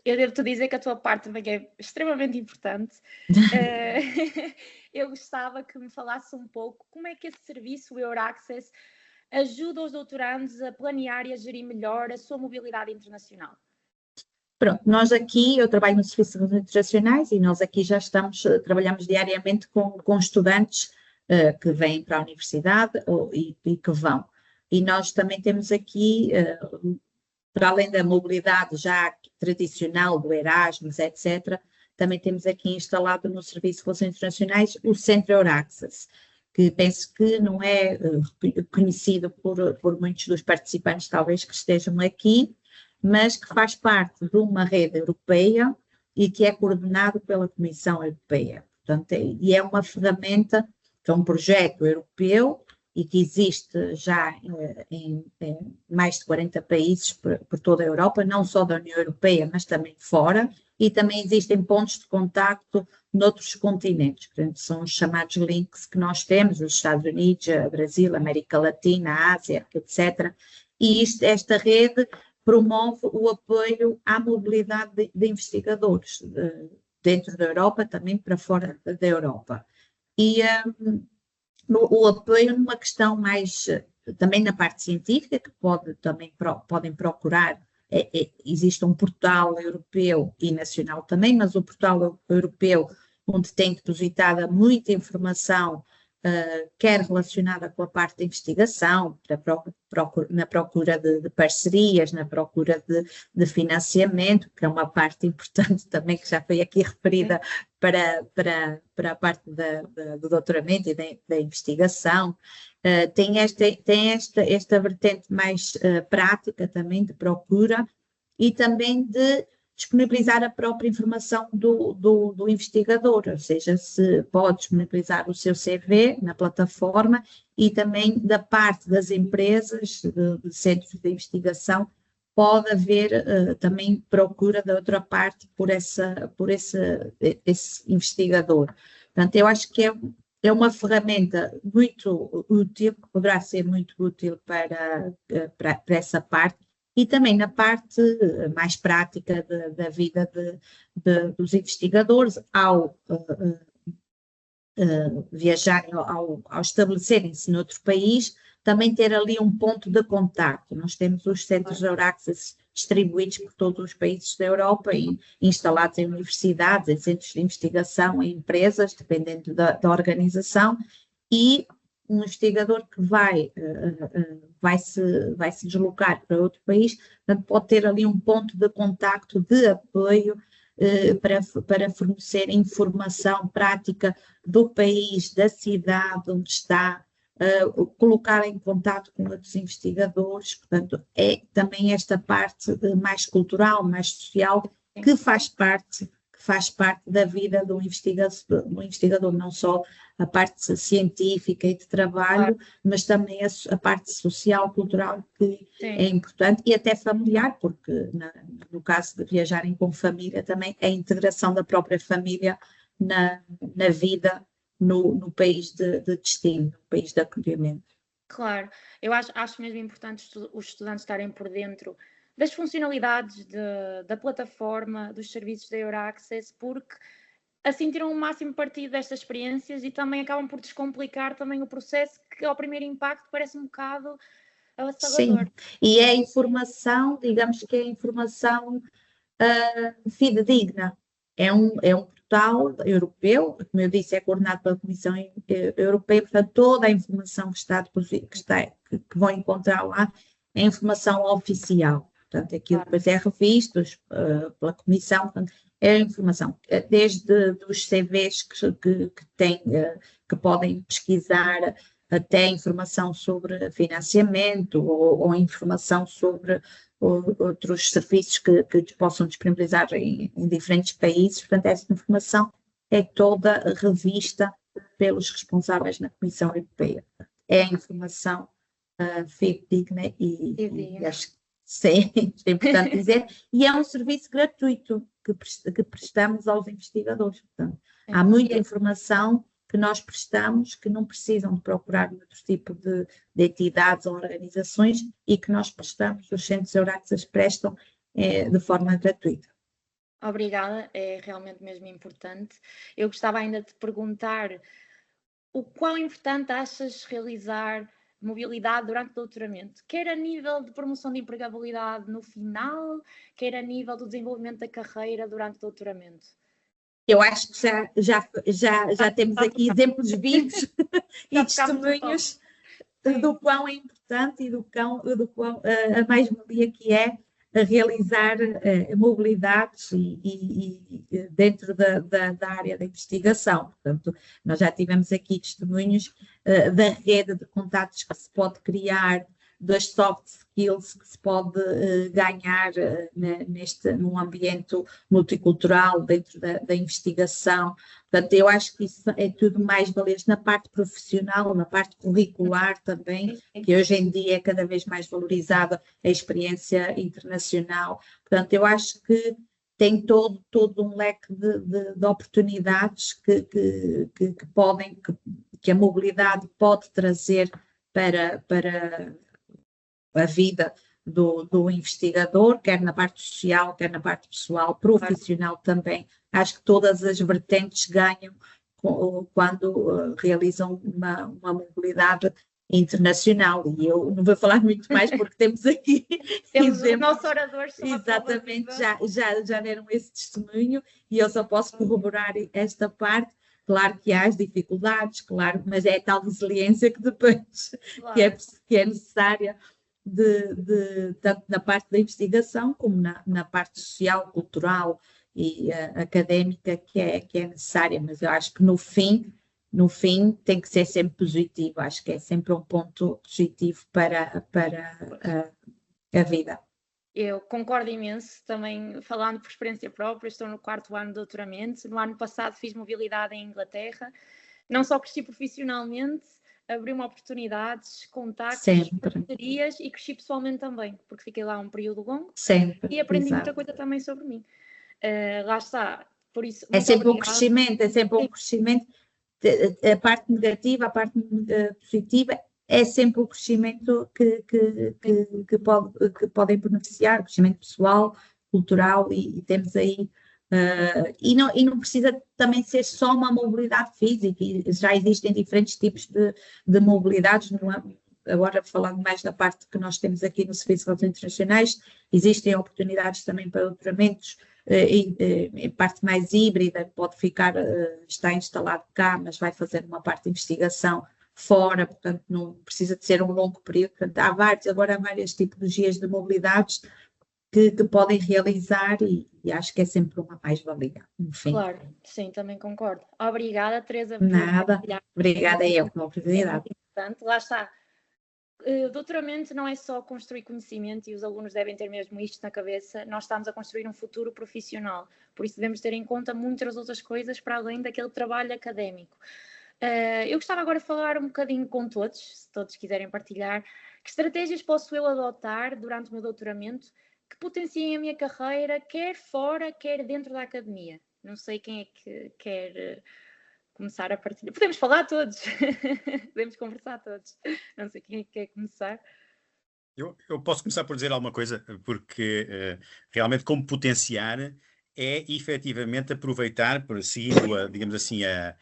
Eu devo-te dizer que a tua parte também é extremamente importante. Eu gostava que me falasse um pouco como é que esse serviço, o Euraccess, ajuda os doutorandos a planear e a gerir melhor a sua mobilidade internacional. Pronto, nós aqui, eu trabalho no Serviço de Relações Internacionais e nós aqui já trabalhamos diariamente com estudantes que vêm para a universidade e que vão. E nós também temos aqui, para além da mobilidade já tradicional do Erasmus, etc., também temos aqui instalado no Serviço de Relações Internacionais o Centro Euraccess, que penso que não é conhecido por muitos dos participantes, talvez, que estejam aqui, mas que faz parte de uma rede europeia e que é coordenado pela Comissão Europeia. Portanto, e é uma ferramenta, que é um projeto europeu e que existe já em mais de 40 países por toda a Europa, não só da União Europeia, mas também fora, e também existem pontos de contacto noutros continentes. Portanto, são os chamados links que nós temos, os Estados Unidos, Brasil, América Latina, Ásia, etc. E esta rede promove o apoio à mobilidade de investigadores dentro da Europa, também para fora da Europa. E o apoio numa questão mais, também na parte científica, que podem procurar, existe um portal europeu e nacional também, mas o portal europeu, onde tem depositada muita informação quer relacionada com a parte da investigação, na procura de parcerias, na procura de financiamento, que é uma parte importante também, que já foi aqui referida para a parte do doutoramento e da investigação. Tem esta vertente mais prática também de procura e também de disponibilizar a própria informação do investigador, ou seja, se pode disponibilizar o seu CV na plataforma e também da parte das empresas, de centros de investigação, pode haver também procura da outra parte por esse investigador. Portanto, eu acho que é uma ferramenta muito útil, que poderá ser muito útil para essa parte, e também na parte mais prática da vida dos investigadores, ao viajarem, ao estabelecerem-se noutro país, também ter ali um ponto de contacto. Nós temos os centros Euraccess distribuídos por todos os países da Europa e instalados em universidades, em centros de investigação, em empresas, dependendo da organização, e um investigador que vai se deslocar para outro país, portanto, pode ter ali um ponto de contacto, de apoio, para fornecer informação prática do país, da cidade onde está, colocar em contato com outros investigadores. Portanto, é também esta parte mais cultural, mais social, que faz parte da vida do investigador, não só a parte científica e de trabalho, mas também a parte social, cultural, que é importante, e até familiar, porque no caso de viajarem com família, também a integração da própria família na vida no país de destino, no país de acolhimento. Claro, eu acho mesmo importante os estudantes estarem por dentro das funcionalidades da plataforma, dos serviços da Euraccess, porque assim tiram o máximo partido destas experiências e também acabam por descomplicar também o processo, que ao primeiro impacto parece um bocado avassalador. Sim, e é informação, digamos que é informação fidedigna. É um portal europeu, como eu disse, é coordenado pela Comissão Europeia, portanto toda a informação que vão encontrar lá é informação oficial. Portanto, aquilo depois é revisto pela Comissão, portanto, é informação, desde os CVs que podem pesquisar, até informação sobre financiamento ou informação sobre outros serviços que possam disponibilizar em diferentes países. Portanto, essa informação é toda revista pelos responsáveis na Comissão Europeia. É informação fidedigna e acho que sim, é importante dizer, e é um serviço gratuito que prestamos aos investigadores. Portanto, há muita informação que nós prestamos que não precisam de procurar outro tipo de entidades ou organizações e que nós prestamos, os centros Euraccess prestam de forma gratuita. Obrigada, é realmente mesmo importante. Eu gostava ainda de te perguntar o quão importante achas realizar mobilidade durante o doutoramento, quer a nível de promoção de empregabilidade no final, quer a nível do desenvolvimento da carreira durante o doutoramento? Eu acho que já temos aqui exemplos vivos e testemunhos do quão é importante e do quão a mais-valia que é realizar mobilidades e dentro da área da investigação. Portanto, nós já tivemos aqui testemunhos da rede de contatos que se pode criar, das soft skills que se pode ganhar num ambiente multicultural dentro da investigação. Portanto, eu acho que isso é tudo mais valioso na parte profissional, na parte curricular também, que hoje em dia é cada vez mais valorizada a experiência internacional. Portanto, eu acho que tem todo um leque de oportunidades que a mobilidade pode trazer para a vida do investigador, quer na parte social, quer na parte pessoal, profissional também. Acho que todas as vertentes ganham quando realizam uma mobilidade internacional. E eu não vou falar muito mais porque temos aqui temos os nossos oradores. Exatamente, já deram esse testemunho e eu só posso corroborar esta parte. Claro que há as dificuldades, claro, mas é a tal resiliência que depois Claro. que é necessária tanto na parte da investigação como na parte social, cultural e académica que é necessária, mas eu acho que no fim tem que ser sempre positivo, acho que é sempre um ponto positivo para a vida. Eu concordo imenso, também falando por experiência própria, estou no 4º ano de doutoramento, no ano passado fiz mobilidade em Inglaterra, não só cresci profissionalmente, abri-me oportunidades, contactos, parcerias e cresci pessoalmente também, porque fiquei lá um período longo e aprendi muita coisa também sobre mim. Lá está, por isso... É sempre um crescimento, a parte negativa, a parte positiva, é sempre o crescimento que podem beneficiar, o crescimento pessoal, cultural, e temos aí, e não precisa também ser só uma mobilidade física, já existem diferentes tipos de mobilidades, agora falando mais da parte que nós temos aqui no Serviço de Relações Internacionais, existem oportunidades também para doutoramentos, em parte mais híbrida, pode está instalado cá, mas vai fazer uma parte de investigação fora, portanto não precisa de ser um longo período, portanto, agora há várias tipologias de mobilidades que podem realizar e acho que é sempre uma mais-valia, no fim. Claro, sim, também concordo. Obrigada, Teresa. Nada, obrigada a eu pela oportunidade. Portanto, lá está. Doutoramento não é só construir conhecimento e os alunos devem ter mesmo isto na cabeça, nós estamos a construir um futuro profissional, por isso devemos ter em conta muitas outras coisas para além daquele trabalho académico. Eu gostava agora de falar um bocadinho com todos, se todos quiserem partilhar, que estratégias posso eu adotar durante o meu doutoramento que potenciem a minha carreira, quer fora, quer dentro da academia. Não sei quem é que quer começar a partilhar. Podemos falar todos, podemos conversar todos. Não sei quem é que quer começar. Eu posso começar por dizer alguma coisa, porque realmente como potenciar é efetivamente aproveitar, seguindo, digamos assim, a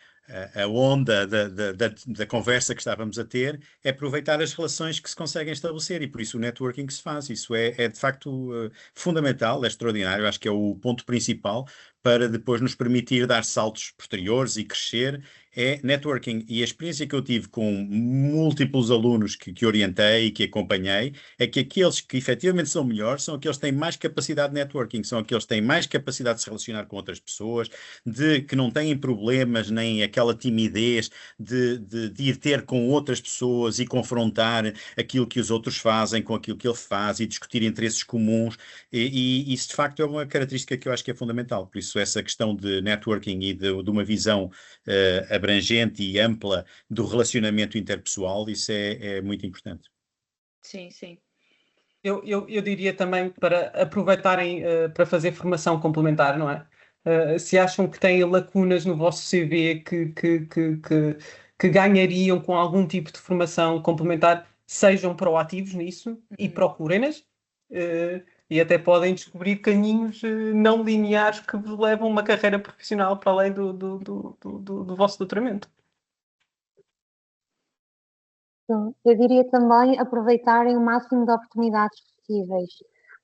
onda da conversa que estávamos a ter, é aproveitar as relações que se conseguem estabelecer e por isso o networking que se faz. Isso é de facto fundamental, é extraordinário, acho que é o ponto principal para depois nos permitir dar saltos posteriores e crescer, é networking. E a experiência que eu tive com múltiplos alunos que orientei e que acompanhei, é que aqueles que efetivamente são melhores são aqueles que têm mais capacidade de networking, são aqueles que têm mais capacidade de se relacionar com outras pessoas, que não têm problemas nem aquela timidez de ir ter com outras pessoas e confrontar aquilo que os outros fazem com aquilo que ele faz e discutir interesses comuns. E isso de facto é uma característica que eu acho que é fundamental. Por isso essa questão de networking e de uma visão abrangente e ampla do relacionamento interpessoal, isso é muito importante. Sim, sim. Eu diria também para aproveitarem para fazer formação complementar, não é? Se acham que têm lacunas no vosso CV que ganhariam com algum tipo de formação complementar, sejam proativos nisso e procurem-nas. E até podem descobrir caminhos não lineares que vos levam a uma carreira profissional para além do vosso doutoramento. Eu diria também aproveitarem o máximo de oportunidades possíveis.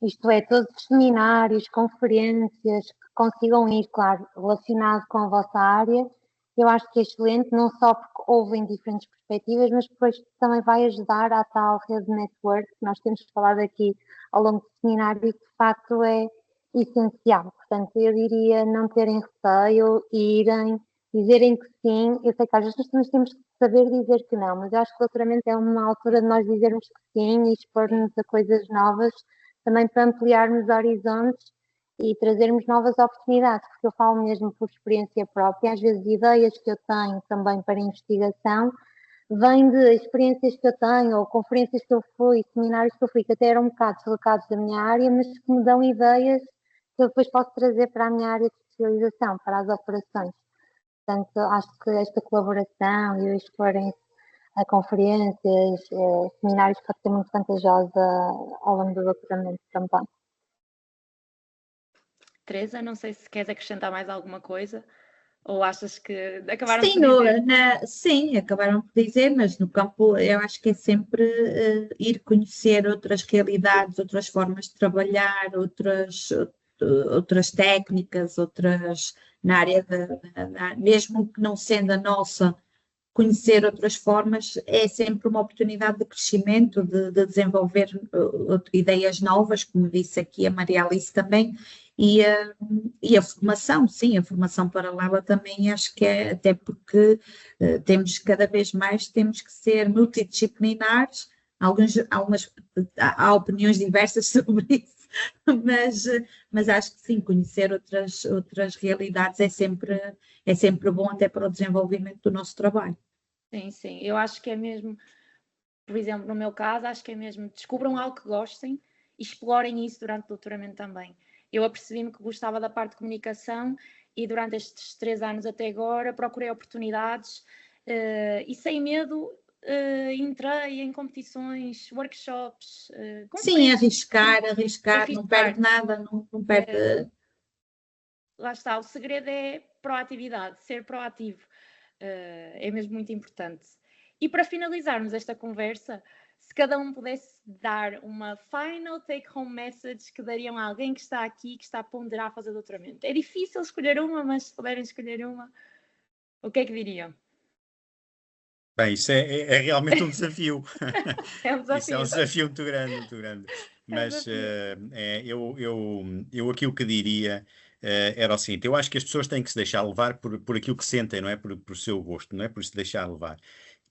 Isto é, todos os seminários, conferências que consigam ir, claro, relacionado com a vossa área, eu acho que é excelente, não só porque ouvem diferentes perspectivas, mas depois também vai ajudar à tal rede network que nós temos falado aqui ao longo do seminário e que de facto é essencial. Portanto, eu diria não terem receio, irem, dizerem que sim. Eu sei que às vezes nós temos que saber dizer que não, mas eu acho que o doutoramento é uma altura de nós dizermos que sim e expor-nos a coisas novas, também para ampliarmos horizontes e trazermos novas oportunidades, porque eu falo mesmo por experiência própria, às vezes ideias que eu tenho também para investigação vêm de experiências que eu tenho, ou conferências que eu fui, seminários que eu fui, que até eram um bocado deslocados da minha área, mas que me dão ideias que eu depois posso trazer para a minha área de especialização, para as operações. Portanto, acho que esta colaboração e o exporem-se a conferências, seminários pode ser muito vantajosa ao longo do doutoramento também. Teresa, não sei se queres acrescentar mais alguma coisa ou achas que acabaram sim, por dizer? Sim, acabaram por dizer, mas no campo eu acho que é sempre ir conhecer outras realidades, outras formas de trabalhar, outras técnicas, na área mesmo que não sendo a nossa, conhecer outras formas é sempre uma oportunidade de crescimento, de desenvolver ideias novas, como disse aqui a Maria Alice também, e a formação, sim, a formação paralela também acho que é, até porque temos cada vez mais, temos que ser multidisciplinares, há opiniões diversas sobre isso, mas acho que sim, conhecer outras realidades é sempre bom até para o desenvolvimento do nosso trabalho. Sim, sim. Eu acho que é mesmo, por exemplo, no meu caso, acho que é mesmo descubram algo que gostem e explorem isso durante o doutoramento também. Eu apercebi-me que gostava da parte de comunicação e durante estes 3 anos até agora procurei oportunidades e sem medo entrei em competições, workshops. Sim, arriscar, não perde nada, não perde. Lá está, o segredo é proatividade, ser proativo. É mesmo muito importante. E para finalizarmos esta conversa, se cada um pudesse dar uma final take-home message que dariam a alguém que está aqui, que está a ponderar fazer doutoramento. É difícil escolher uma, mas se puderem escolher uma, o que é que diriam? Bem, isso é realmente um desafio. É um desafio. Isso é um desafio muito grande, muito grande. Mas eu aqui o que diria era o seguinte: eu acho que as pessoas têm que se deixar levar por aquilo que sentem, não é? Por o seu gosto, não é? Por se deixar levar.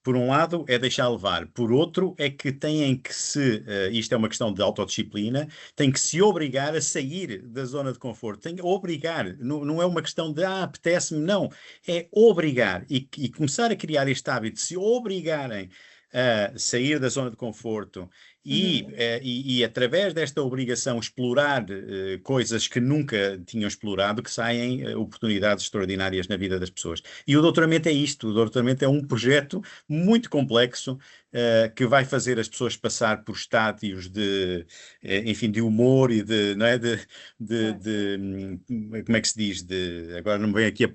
Por um lado, é deixar levar. Por outro, é que têm que isto é uma questão de autodisciplina, têm que se obrigar a sair da zona de conforto. Têm que obrigar. Não é uma questão de, apetece-me, não. É obrigar. E começar a criar este hábito de se obrigarem a sair da zona de conforto e através desta obrigação explorar coisas que nunca tinham explorado, que saem oportunidades extraordinárias na vida das pessoas. E o doutoramento é isto. O doutoramento é um projeto muito complexo que vai fazer as pessoas passar por estádios enfim, de humor e não é? Como é que se diz? Agora não me vem aqui a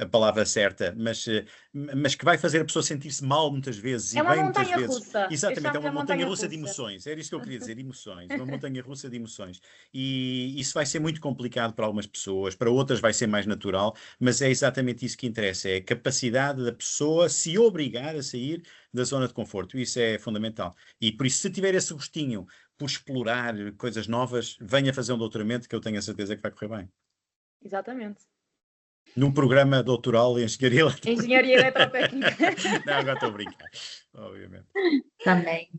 palavra certa, mas que vai fazer a pessoa sentir-se mal muitas vezes É e uma bem muitas vezes. montanha-russa. Exatamente, é uma montanha-russa de emoções. Era isso que eu queria dizer, emoções. Uma montanha-russa de emoções. E isso vai ser muito complicado para algumas pessoas, para outras vai ser mais natural, mas é exatamente isso que interessa, é a capacidade da pessoa se obrigar a sair da zona de conforto. Isso é fundamental. E por isso, se tiver esse gostinho por explorar coisas novas, venha fazer um doutoramento que eu tenho a certeza que vai correr bem. Exatamente. Num programa doutoral em Engenharia Eletrónica. Engenharia Eletrotécnica. Não, agora estou a brincar, obviamente. Também.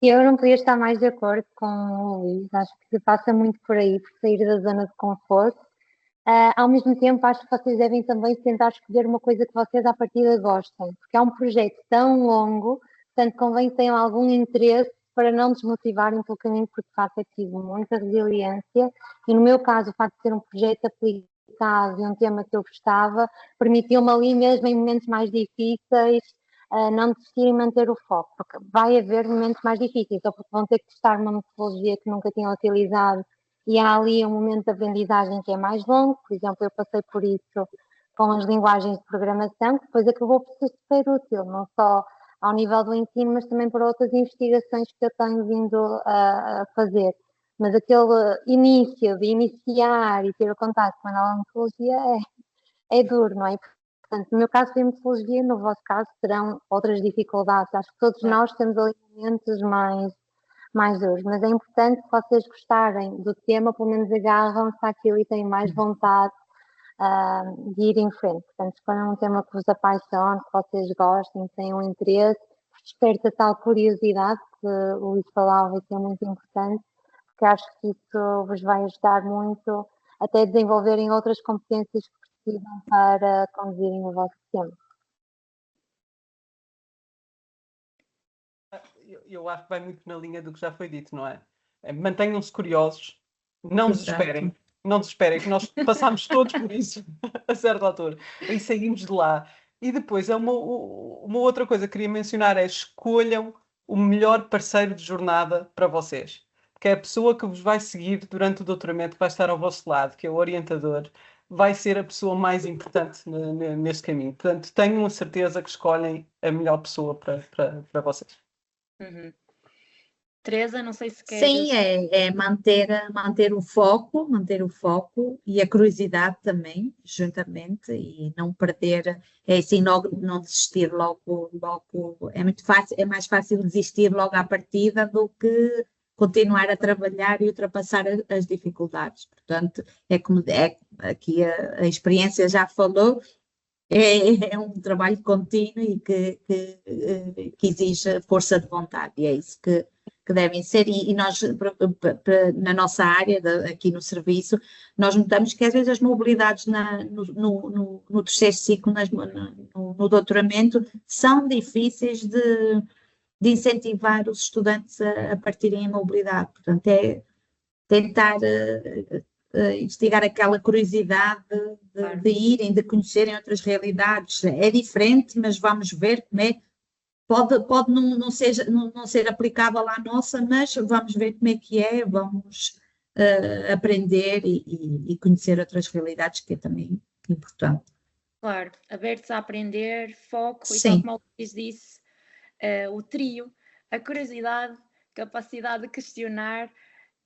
Eu não podia estar mais de acordo com o Luís. Acho que passa muito por aí, por sair da zona de conforto. Ao mesmo tempo, acho que vocês devem também tentar escolher uma coisa que vocês à partida gostem, porque é um projeto tão longo, portanto convém que tenham algum interesse para não desmotivarem pelo caminho, porque de facto é preciso muita resiliência e no meu caso o facto de ser um projeto aplicado e um tema que eu gostava, permitiu-me ali mesmo em momentos mais difíceis não desistir e manter o foco, porque vai haver momentos mais difíceis, ou porque vão ter que testar uma metodologia que nunca tinham utilizado e há ali um momento de aprendizagem que é mais longo. Por exemplo, eu passei por isso com as linguagens de programação, que depois acabou por ser super útil, não só ao nível do ensino, mas também para outras investigações que eu tenho vindo a fazer. Mas aquele início de iniciar e ter o contato com a nova metodologia é duro, não é? Portanto, no meu caso foi metodologia, no vosso caso serão outras dificuldades. Acho que todos nós temos ali momentos mais duros, mas é importante que vocês gostarem do tema, pelo menos agarram-se àquilo e têm mais vontade de ir em frente. Portanto, escolham um tema que vos apaixone, que vocês gostem, que tenham interesse, desperta tal curiosidade que o Luís falava e que é muito importante, porque acho que isso vos vai ajudar muito até a desenvolverem outras competências que precisam para conduzirem o vosso tema. Eu acho que vai muito na linha do que já foi dito, não é? Mantenham-se curiosos, não desesperem. Não desesperem, que nós passámos todos por isso a certa altura e saímos de lá. E depois, uma outra coisa que queria mencionar é escolham o melhor parceiro de jornada para vocês. Que é a pessoa que vos vai seguir durante o doutoramento, que vai estar ao vosso lado, que é o orientador, vai ser a pessoa mais importante nesse caminho. Portanto, tenham a certeza que escolhem a melhor pessoa para vocês. Teresa, não sei se Sim, queres. é manter o foco e a curiosidade também, juntamente, e não perder, é assim, logo, não desistir logo, é muito fácil, é mais fácil desistir logo à partida do que continuar a trabalhar e ultrapassar as dificuldades. Portanto, é como aqui a experiência já falou, é um trabalho contínuo e que exige força de vontade, e é isso que devem ser. E nós, na nossa área, aqui no serviço, nós notamos que às vezes as mobilidades no terceiro ciclo, no doutoramento, são difíceis de incentivar os estudantes a partirem em mobilidade. Portanto, é tentar instigar aquela curiosidade de irem, de conhecerem outras realidades. É diferente, mas vamos ver como é. Pode não ser aplicável à nossa, mas vamos ver como é que é, vamos aprender e conhecer outras realidades, que é também importante. Claro, abertos a aprender, foco, e tal Sim. como o Luís disse, o trio, a curiosidade, capacidade de questionar,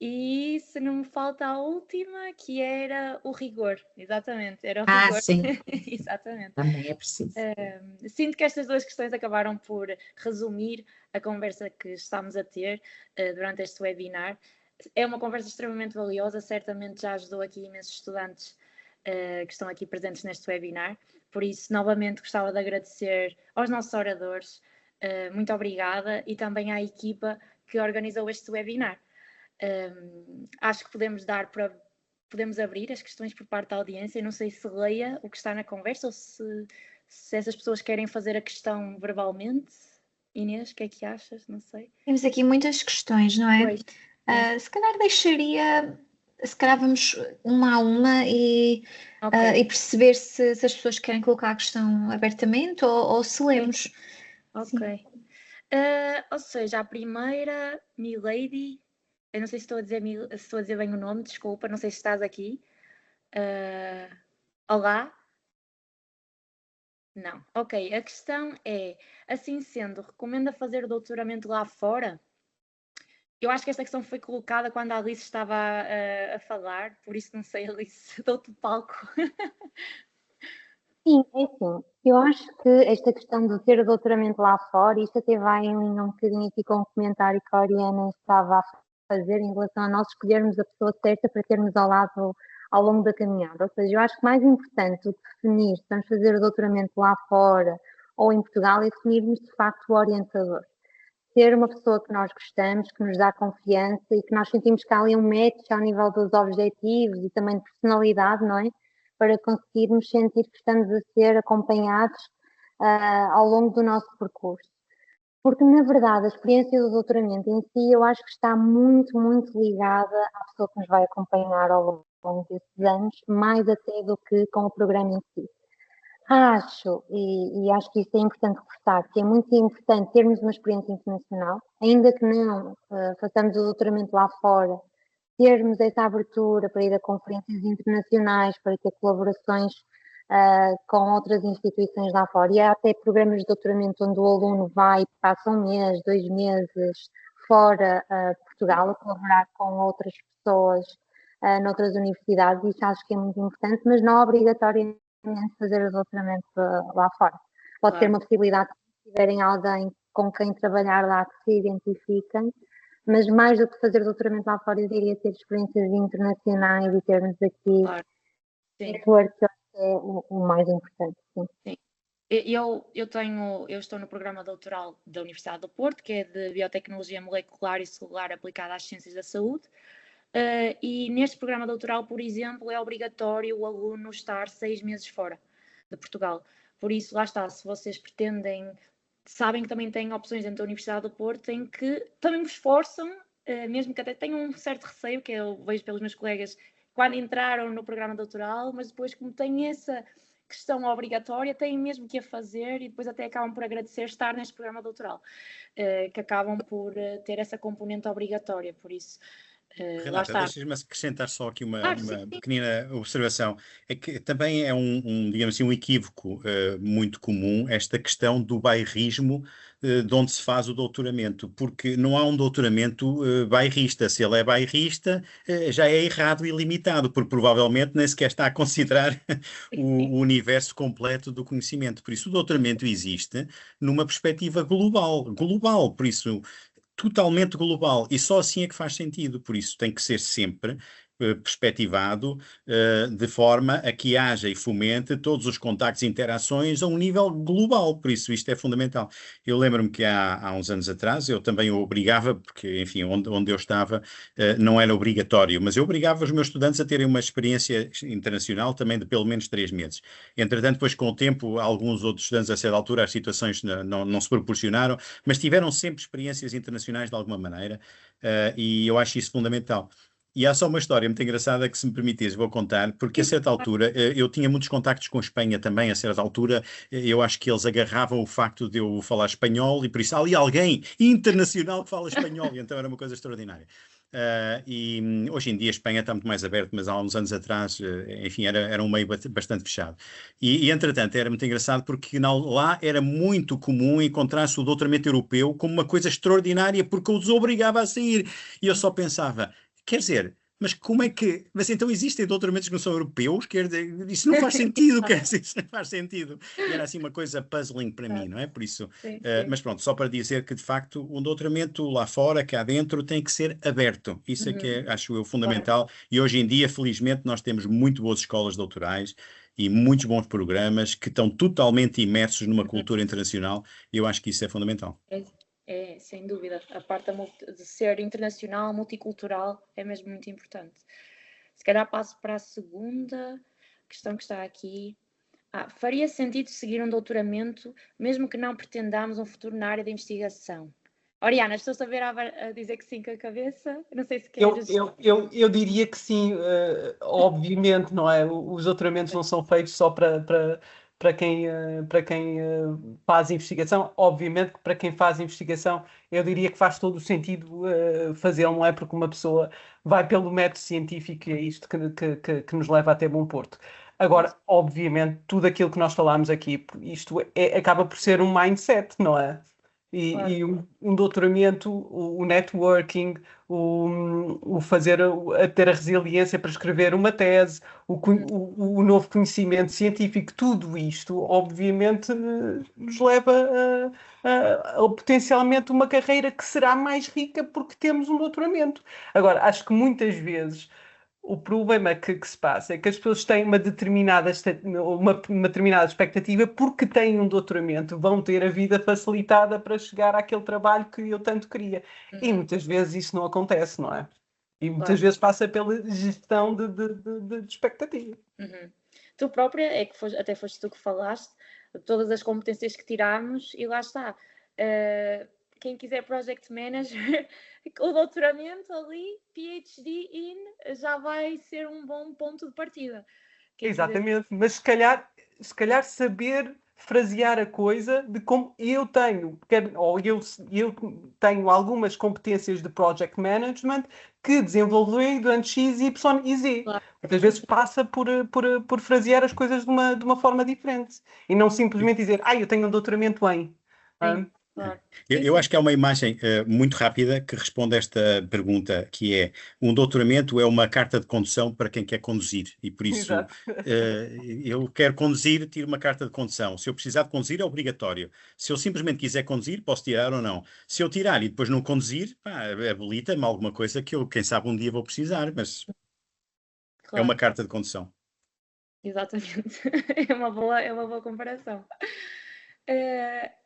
e se não me falta a última, que era o rigor. Exatamente, era o rigor. Sim. Exatamente. Também é preciso. Sinto que estas duas questões acabaram por resumir a conversa que estamos a ter durante este webinar. É uma conversa extremamente valiosa, certamente já ajudou aqui imensos estudantes que estão aqui presentes neste webinar. Por isso, novamente, gostava de agradecer aos nossos oradores, muito obrigada, e também à equipa que organizou este webinar. Acho que podemos abrir as questões por parte da audiência. Não sei se leia o que está na conversa ou se essas pessoas querem fazer a questão verbalmente. Inês, o que é que achas? Não sei. Temos aqui muitas questões, não é? Pois, Se calhar se calhar vamos uma a uma e perceber se as pessoas querem colocar a questão abertamente ou se lemos. Ok. Ou seja, a primeira, Milady, eu não sei se estou a dizer bem o nome, desculpa, não sei se estás aqui. Olá? Não. Ok, a questão é, assim sendo, recomenda fazer o doutoramento lá fora? Eu acho que esta questão foi colocada quando a Alice estava a falar, por isso não sei, Alice, dou-te o palco. Sim, é assim. Eu acho que esta questão de ter o doutoramento lá fora, isto até vai em linha um bocadinho aqui com o comentário que a Oriana estava a fazer em relação a nós escolhermos a pessoa certa para termos ao lado ao longo da caminhada. Ou seja, eu acho que mais importante do que definir se vamos fazer o doutoramento lá fora ou em Portugal é definirmos de facto o orientador. Ser uma pessoa que nós gostamos, que nos dá confiança e que nós sentimos que há ali um match ao nível dos objetivos e também de personalidade, não é? Para conseguirmos sentir que estamos a ser acompanhados ao longo do nosso percurso. Porque, na verdade, a experiência do doutoramento em si, eu acho que está muito, muito ligada à pessoa que nos vai acompanhar ao longo desses anos, mais até do que com o programa em si. Acho, e acho que isso é importante reforçar, que é muito importante termos uma experiência internacional, ainda que não façamos o doutoramento lá fora, termos essa abertura para ir a conferências internacionais, para ter colaborações com outras instituições lá fora. E há até programas de doutoramento onde o aluno vai, passa um mês, 2 meses fora de Portugal a colaborar com outras pessoas noutras universidades. Isso acho que é muito importante, mas não obrigatoriamente fazer o doutoramento lá fora. Pode ser uma possibilidade se tiverem alguém com quem trabalhar lá que se identifiquem, mas mais do que fazer doutoramento lá fora, eu diria ter experiências internacionais e termos aqui network, que é o mais importante. Sim. Eu estou no programa doutoral da Universidade do Porto, que é de Biotecnologia Molecular e Celular aplicada às Ciências da Saúde. E neste programa doutoral, por exemplo, é obrigatório o aluno estar 6 meses fora de Portugal. Por isso, lá está, se vocês pretendem, sabem que também têm opções dentro da Universidade do Porto, em que também vos esforçam, mesmo que até tenham um certo receio, que eu vejo pelos meus colegas quando entraram no programa doutoral, mas depois, como têm essa questão obrigatória, têm mesmo que a fazer e depois até acabam por agradecer estar neste programa doutoral, que acabam por ter essa componente obrigatória. Por isso, Lá Renata, está. deixas-me acrescentar só aqui uma Claro, sim. pequenina observação. É que também é digamos assim, um equívoco muito comum esta questão do bairrismo de onde se faz o doutoramento, porque não há um doutoramento bairrista. Se ele é bairrista, já é errado e limitado, porque provavelmente nem sequer está a considerar o universo completo do conhecimento. Por isso, o doutoramento existe numa perspectiva global. Por isso, totalmente global e só assim é que faz sentido, por isso tem que ser sempre perspectivado de forma a que haja e fomente todos os contactos e interações a um nível global, por isso isto é fundamental. Eu lembro-me que há uns anos atrás eu também o obrigava, porque enfim, onde eu estava não era obrigatório, mas eu obrigava os meus estudantes a terem uma experiência internacional também de pelo menos 3 meses. Entretanto, depois com o tempo, alguns outros estudantes a certa altura as situações não se proporcionaram, mas tiveram sempre experiências internacionais de alguma maneira, e eu acho isso fundamental. E há só uma história muito engraçada que, se me permitires, vou contar, porque a certa altura eu tinha muitos contactos com a Espanha também. A certa altura eu acho que eles agarravam o facto de eu falar espanhol e por isso há ali alguém internacional que fala espanhol, e então era uma coisa extraordinária. Hoje em dia a Espanha está muito mais aberta, mas há uns anos atrás, enfim, era um meio bastante fechado. Entretanto, era muito engraçado porque lá era muito comum encontrar-se o doutoramento europeu como uma coisa extraordinária porque os obrigava a sair. E eu só pensava, quer dizer, mas como é que. Mas então existem doutoramentos que não são europeus? Quer dizer, isso não faz sentido, quer dizer, isso não faz sentido. E era assim uma coisa puzzling para mim, não é? Por isso. Sim, Mas pronto, só para dizer que de facto um doutoramento lá fora, cá dentro, tem que ser aberto. Isso é que é, acho eu, fundamental. E hoje em dia, felizmente, nós temos muito boas escolas doutorais e muitos bons programas que estão totalmente imersos numa cultura internacional. E eu acho que isso é fundamental. Sem dúvida. A parte de ser internacional, multicultural, é mesmo muito importante. Se calhar passo para a segunda questão que está aqui. Faria sentido seguir um doutoramento, mesmo que não pretendamos um futuro na área da investigação? Oriana, estou a ver a dizer que sim com a cabeça. Não sei se queres... Eu diria que sim, obviamente, não é? Os doutoramentos não são feitos só para quem faz investigação. Obviamente que para quem faz investigação, eu diria que faz todo o sentido fazê-lo, não é? Porque uma pessoa vai pelo método científico e é isto que nos leva até bom porto. Agora, obviamente, tudo aquilo que nós falámos aqui, isto acaba por ser um mindset, não é? E um doutoramento, o networking, o fazer, ter a resiliência para escrever uma tese, o novo conhecimento científico, tudo isto, obviamente, nos leva a potencialmente uma carreira que será mais rica porque temos um doutoramento. Agora, acho que muitas vezes o problema que se passa é que as pessoas têm uma determinada expectativa porque têm um doutoramento, vão ter a vida facilitada para chegar àquele trabalho que eu tanto queria. E muitas vezes isso não acontece, não é? E muitas vezes passa pela gestão de expectativa. Tu própria, até foste tu que falaste, de todas as competências que tirámos, e lá está. Quem quiser Project Manager, o doutoramento ali, PhD já vai ser um bom ponto de partida. Exatamente, mas se calhar saber frasear a coisa de como eu tenho, eu tenho algumas competências de Project Management que desenvolvi durante X, Y e Z. Claro. Muitas vezes passa por frasear as coisas de uma forma diferente e não simplesmente dizer, eu tenho um doutoramento em... Claro. Eu acho que há uma imagem muito rápida que responde a esta pergunta, que é: um doutoramento é uma carta de condução para quem quer conduzir, e por isso eu quero conduzir, tiro uma carta de condução. Se eu precisar de conduzir, é obrigatório. Se eu simplesmente quiser conduzir, posso tirar ou não. Se eu tirar e depois não conduzir, habilita-me alguma coisa que eu, quem sabe, um dia vou precisar, mas é uma carta de condução. Exatamente. É uma boa comparação.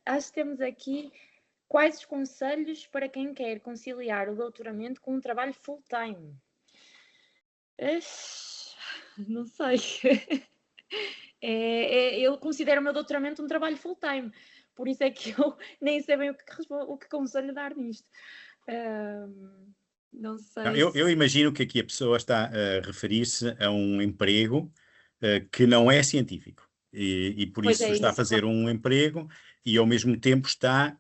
Acho que temos aqui quais os conselhos para quem quer conciliar o doutoramento com um trabalho full-time? Não sei. Eu considero o meu doutoramento um trabalho full-time, por isso é que eu nem sei bem o que conselho dar nisto. Não sei. Eu imagino que aqui a pessoa está a referir-se a um emprego que não é científico. E por isso está a fazer um emprego e ao mesmo tempo está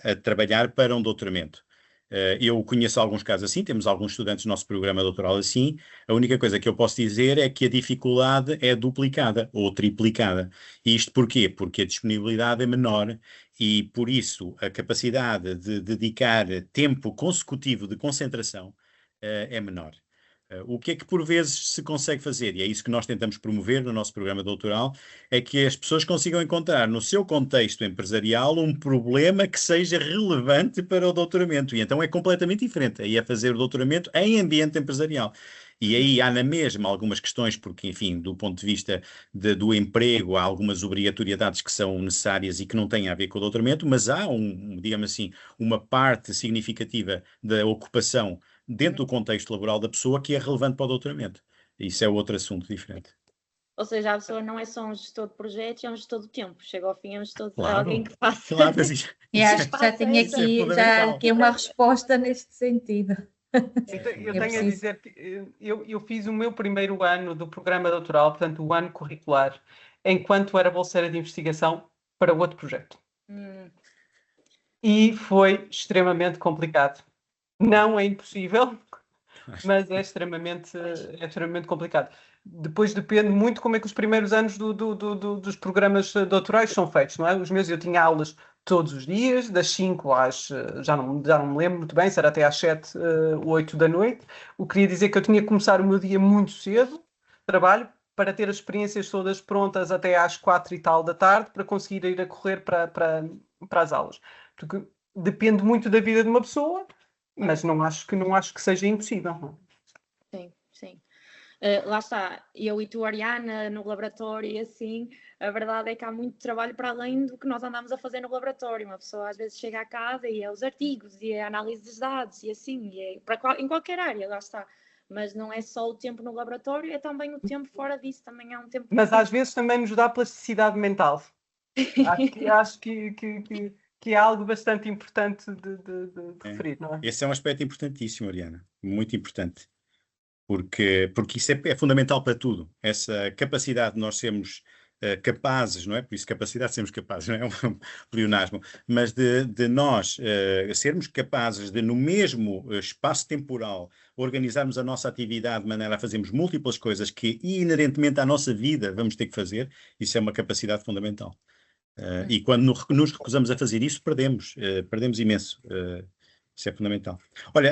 a trabalhar para um doutoramento. Eu conheço alguns casos assim, temos alguns estudantes do nosso programa doutoral assim. A única coisa que eu posso dizer é que a dificuldade é duplicada ou triplicada. E isto porquê? Porque a disponibilidade é menor e, por isso, a capacidade de dedicar tempo consecutivo de concentração é menor. O que é que por vezes se consegue fazer, e é isso que nós tentamos promover no nosso programa doutoral, é que as pessoas consigam encontrar no seu contexto empresarial um problema que seja relevante para o doutoramento. E então é completamente diferente. Aí é fazer o doutoramento em ambiente empresarial. E aí há na mesma algumas questões, porque, enfim, do ponto de vista do emprego, há algumas obrigatoriedades que são necessárias e que não têm a ver com o doutoramento, mas há, digamos assim, uma parte significativa da ocupação dentro do contexto laboral da pessoa que é relevante para o doutoramento. Isso é outro assunto diferente. Ou seja, a pessoa não é só um gestor de projetos, é um gestor do tempo. Chega ao fim, é um gestor de Claro, alguém que faça. claro, mas E acho que já tenho aqui uma resposta neste sentido. Eu tenho a dizer que eu fiz o meu primeiro ano do programa doutoral, portanto, o ano curricular, enquanto era bolseira de investigação para outro projeto. E foi extremamente complicado. Não é impossível, mas é extremamente complicado. Depois depende muito como é que os primeiros anos dos programas doutorais são feitos, não é? Os meus, eu tinha aulas todos os dias, das 5 às, já não me lembro muito bem, se era até às 7, 8 da noite. O que queria dizer que eu tinha que começar o meu dia muito cedo, trabalho, para ter as experiências todas prontas até às 4 e tal da tarde, para conseguir ir a correr para as aulas. Porque depende muito da vida de uma pessoa, mas não acho que seja impossível. Sim, sim. Lá está, eu e tu, Ariana, no laboratório e assim, a verdade é que há muito trabalho para além do que nós andamos a fazer no laboratório. Uma pessoa às vezes chega a casa e é os artigos, e é a análise dos dados, e assim, e é em qualquer área, lá está. Mas não é só o tempo no laboratório, é também o tempo fora disso, também é um tempo... Mas às vezes também nos dá plasticidade mental. Acho que é algo bastante importante de referir, não é? Esse é um aspecto importantíssimo, Ariana, muito importante. Porque isso é fundamental para tudo. Essa capacidade de nós sermos capazes, não é? Por isso, capacidade de sermos capazes, não é um pleonasmo, mas de nós sermos capazes de, no mesmo espaço temporal, organizarmos a nossa atividade de maneira a fazermos múltiplas coisas que, inerentemente à nossa vida, vamos ter que fazer, isso é uma capacidade fundamental. E quando nos recusamos a fazer isso, perdemos imenso. Isso é fundamental. Olha,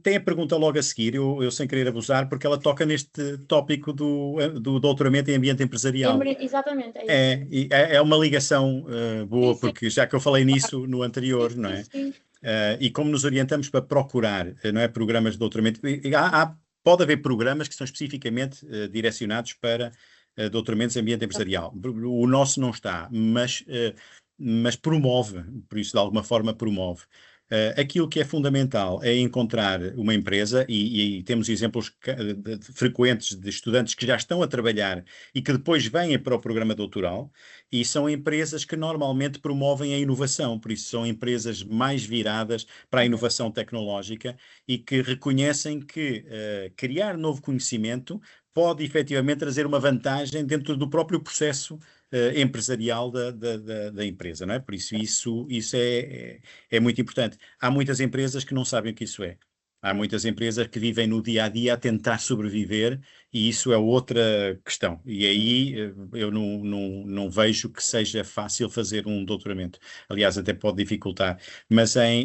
tem a pergunta logo a seguir, eu sem querer abusar, porque ela toca neste tópico do doutoramento em ambiente empresarial. Exatamente, é isso. É uma ligação boa, Sim. porque já que eu falei nisso no anterior, Sim, não é? sim. E como nos orientamos para procurar, não é, programas de doutoramento, pode haver programas que são especificamente direcionados para doutoramentos em ambiente empresarial. O nosso não está, mas promove, por isso de alguma forma promove. Aquilo que é fundamental é encontrar uma empresa, e temos exemplos frequentes de estudantes que já estão a trabalhar e que depois vêm para o programa doutoral, e são empresas que normalmente promovem a inovação, por isso são empresas mais viradas para a inovação tecnológica e que reconhecem que criar novo conhecimento pode efetivamente trazer uma vantagem dentro do próprio processo empresarial da empresa, não é? Por isso é muito importante. Há muitas empresas que não sabem o que isso é. Há muitas empresas que vivem no dia a dia a tentar sobreviver e isso é outra questão. E aí eu não vejo que seja fácil fazer um doutoramento. Aliás, até pode dificultar. Mas é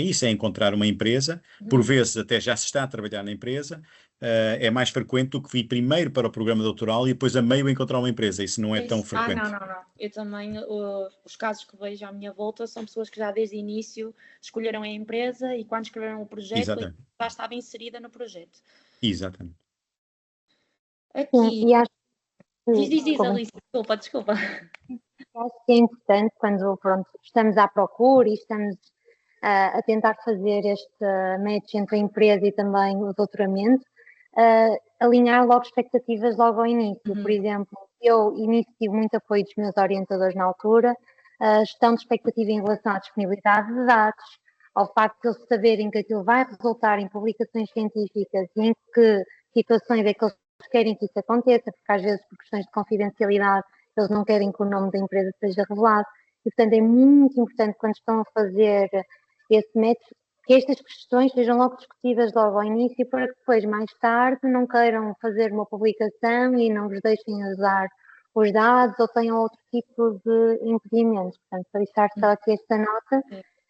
isso, é encontrar uma empresa, por vezes até já se está a trabalhar na empresa, é mais frequente do que vir primeiro para o programa doutoral e depois a meio encontrar uma empresa. Isso não é tão frequente. Não. Eu também, os casos que vejo à minha volta são pessoas que já desde o início escolheram a empresa e quando escreveram o projeto já estava inserida no projeto. Exatamente. Aqui... E acho Diz, Alice, desculpa. Acho que é importante quando estamos à procura e estamos a tentar fazer este match entre a empresa e também o doutoramento, alinhar logo expectativas logo ao início. Por exemplo, eu tive muito apoio dos meus orientadores na altura, gestão de expectativa em relação à disponibilidade de dados, ao facto de eles saberem que aquilo vai resultar em publicações científicas e em que situações é que eles querem que isso aconteça, porque às vezes por questões de confidencialidade eles não querem que o nome da empresa seja revelado. E, portanto, é muito importante quando estão a fazer esse match que estas questões sejam logo discutidas logo ao início, para que depois, mais tarde, não queiram fazer uma publicação e não vos deixem usar os dados ou tenham outro tipo de impedimentos. Portanto, para deixar só aqui esta nota,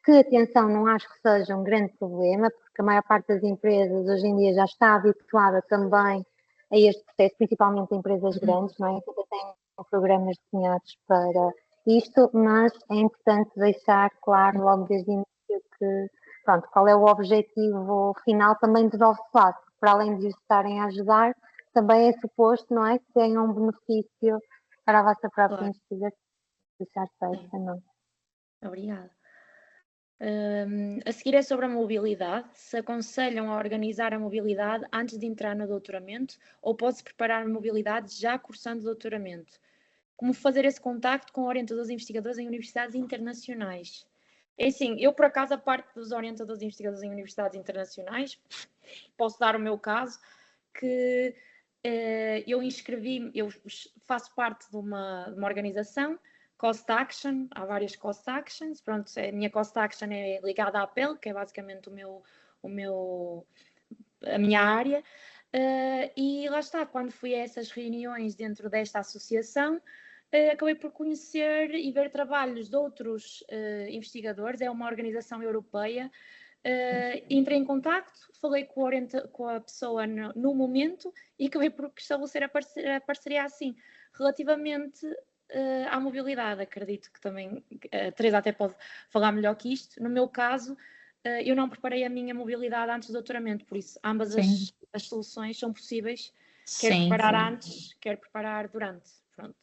que atenção, não acho que seja um grande problema, porque a maior parte das empresas hoje em dia já está habituada também a este processo, principalmente empresas grandes, não é? Que têm programas desenhados para isto, mas é importante deixar claro logo desde o início que, pronto, qual é o objetivo final também do nosso lado. Para além de os estarem a ajudar, também é suposto, não é, que tenham um benefício para a vossa própria investigação. Deixar feita, não. Obrigada. A seguir é sobre a mobilidade. Se aconselham a organizar a mobilidade antes de entrar no doutoramento ou pode-se preparar a mobilidade já cursando doutoramento? Como fazer esse contacto com orientadores e investigadores em universidades internacionais? É assim, eu por acaso, a parte dos orientadores e investigadores em universidades internacionais, posso dar o meu caso, que eu inscrevi-me, eu faço parte de uma organização, Cost Action, há várias Cost Actions, pronto, a minha Cost Action é ligada à APEL, que é basicamente a minha área, e lá está, quando fui a essas reuniões dentro desta associação, acabei por conhecer e ver trabalhos de outros investigadores, é uma organização europeia, entrei em contacto, falei com a pessoa no momento e acabei por estabelecer a parceria assim. Relativamente à mobilidade, acredito que também a Teresa até pode falar melhor que isto. No meu caso, eu não preparei a minha mobilidade antes do doutoramento, por isso ambas as soluções são possíveis, quer preparar antes, quer preparar durante, pronto.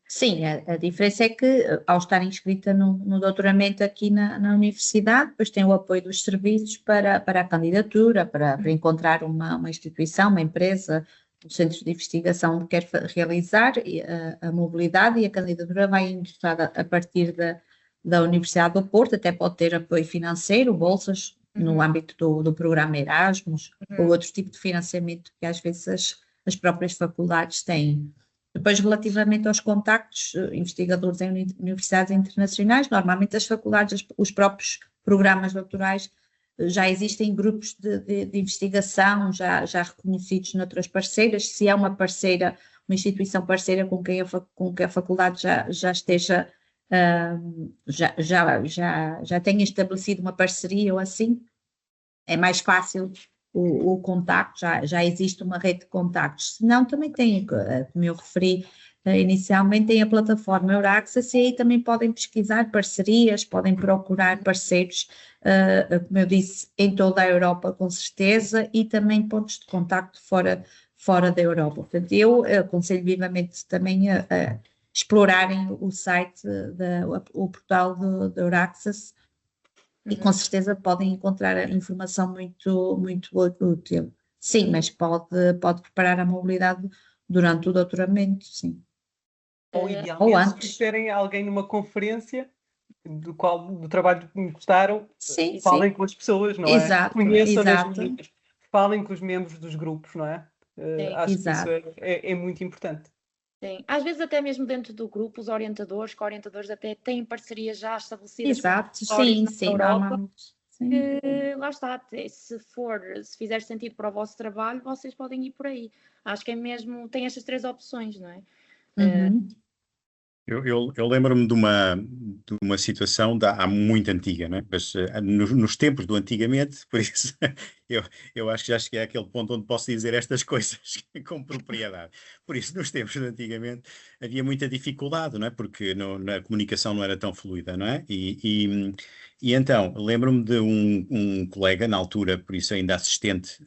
Sim, a diferença é que ao estar inscrita no doutoramento aqui na universidade, depois tem o apoio dos serviços para a candidatura, para encontrar uma instituição, uma empresa, um centro de investigação que quer realizar a mobilidade, e a candidatura vai interessada a partir da Universidade do Porto, até pode ter apoio financeiro, bolsas no âmbito do programa Erasmus, ou outro tipo de financiamento que às vezes as próprias faculdades têm. Depois, relativamente aos contactos, investigadores em universidades internacionais, normalmente as faculdades, os próprios programas doutorais, já existem grupos de investigação, já reconhecidos noutras parceiras. Se é uma parceira, uma instituição parceira com que a faculdade já esteja, já tenha estabelecido uma parceria ou assim, é mais fácil o contacto, já existe uma rede de contactos. Se não, também tem, como eu referi inicialmente, tem a plataforma Euraccess, e aí também podem pesquisar parcerias, podem procurar parceiros, como eu disse, em toda a Europa, com certeza, e também pontos de contacto fora da Europa. Portanto, eu aconselho vivamente também a explorarem o site, o portal da Euraccess, e com certeza podem encontrar informação muito, muito útil. Sim, mas pode preparar a mobilidade durante o doutoramento, sim. Ou idealmente, se terem alguém numa conferência do trabalho que gostaram, falem com as pessoas, não é? Exato, Conheçam falem com os membros dos grupos, não é? Acho que isso é muito importante. Sim. Às vezes até mesmo dentro do grupo, os orientadores, co-orientadores até têm parcerias já estabelecidas. Exato, sim, normalmente. Que, lá está, se fizer sentido para o vosso trabalho, vocês podem ir por aí. Acho que é mesmo, tem estas três opções, não é? Eu lembro-me de uma situação há muito antiga, né? Mas nos tempos do antigamente, por isso eu acho que já cheguei àquele ponto onde posso dizer estas coisas com propriedade. Por isso, nos tempos do antigamente havia muita dificuldade, não é? Porque a comunicação não era tão fluida, não é? E então, lembro-me de um colega, na altura, por isso ainda assistente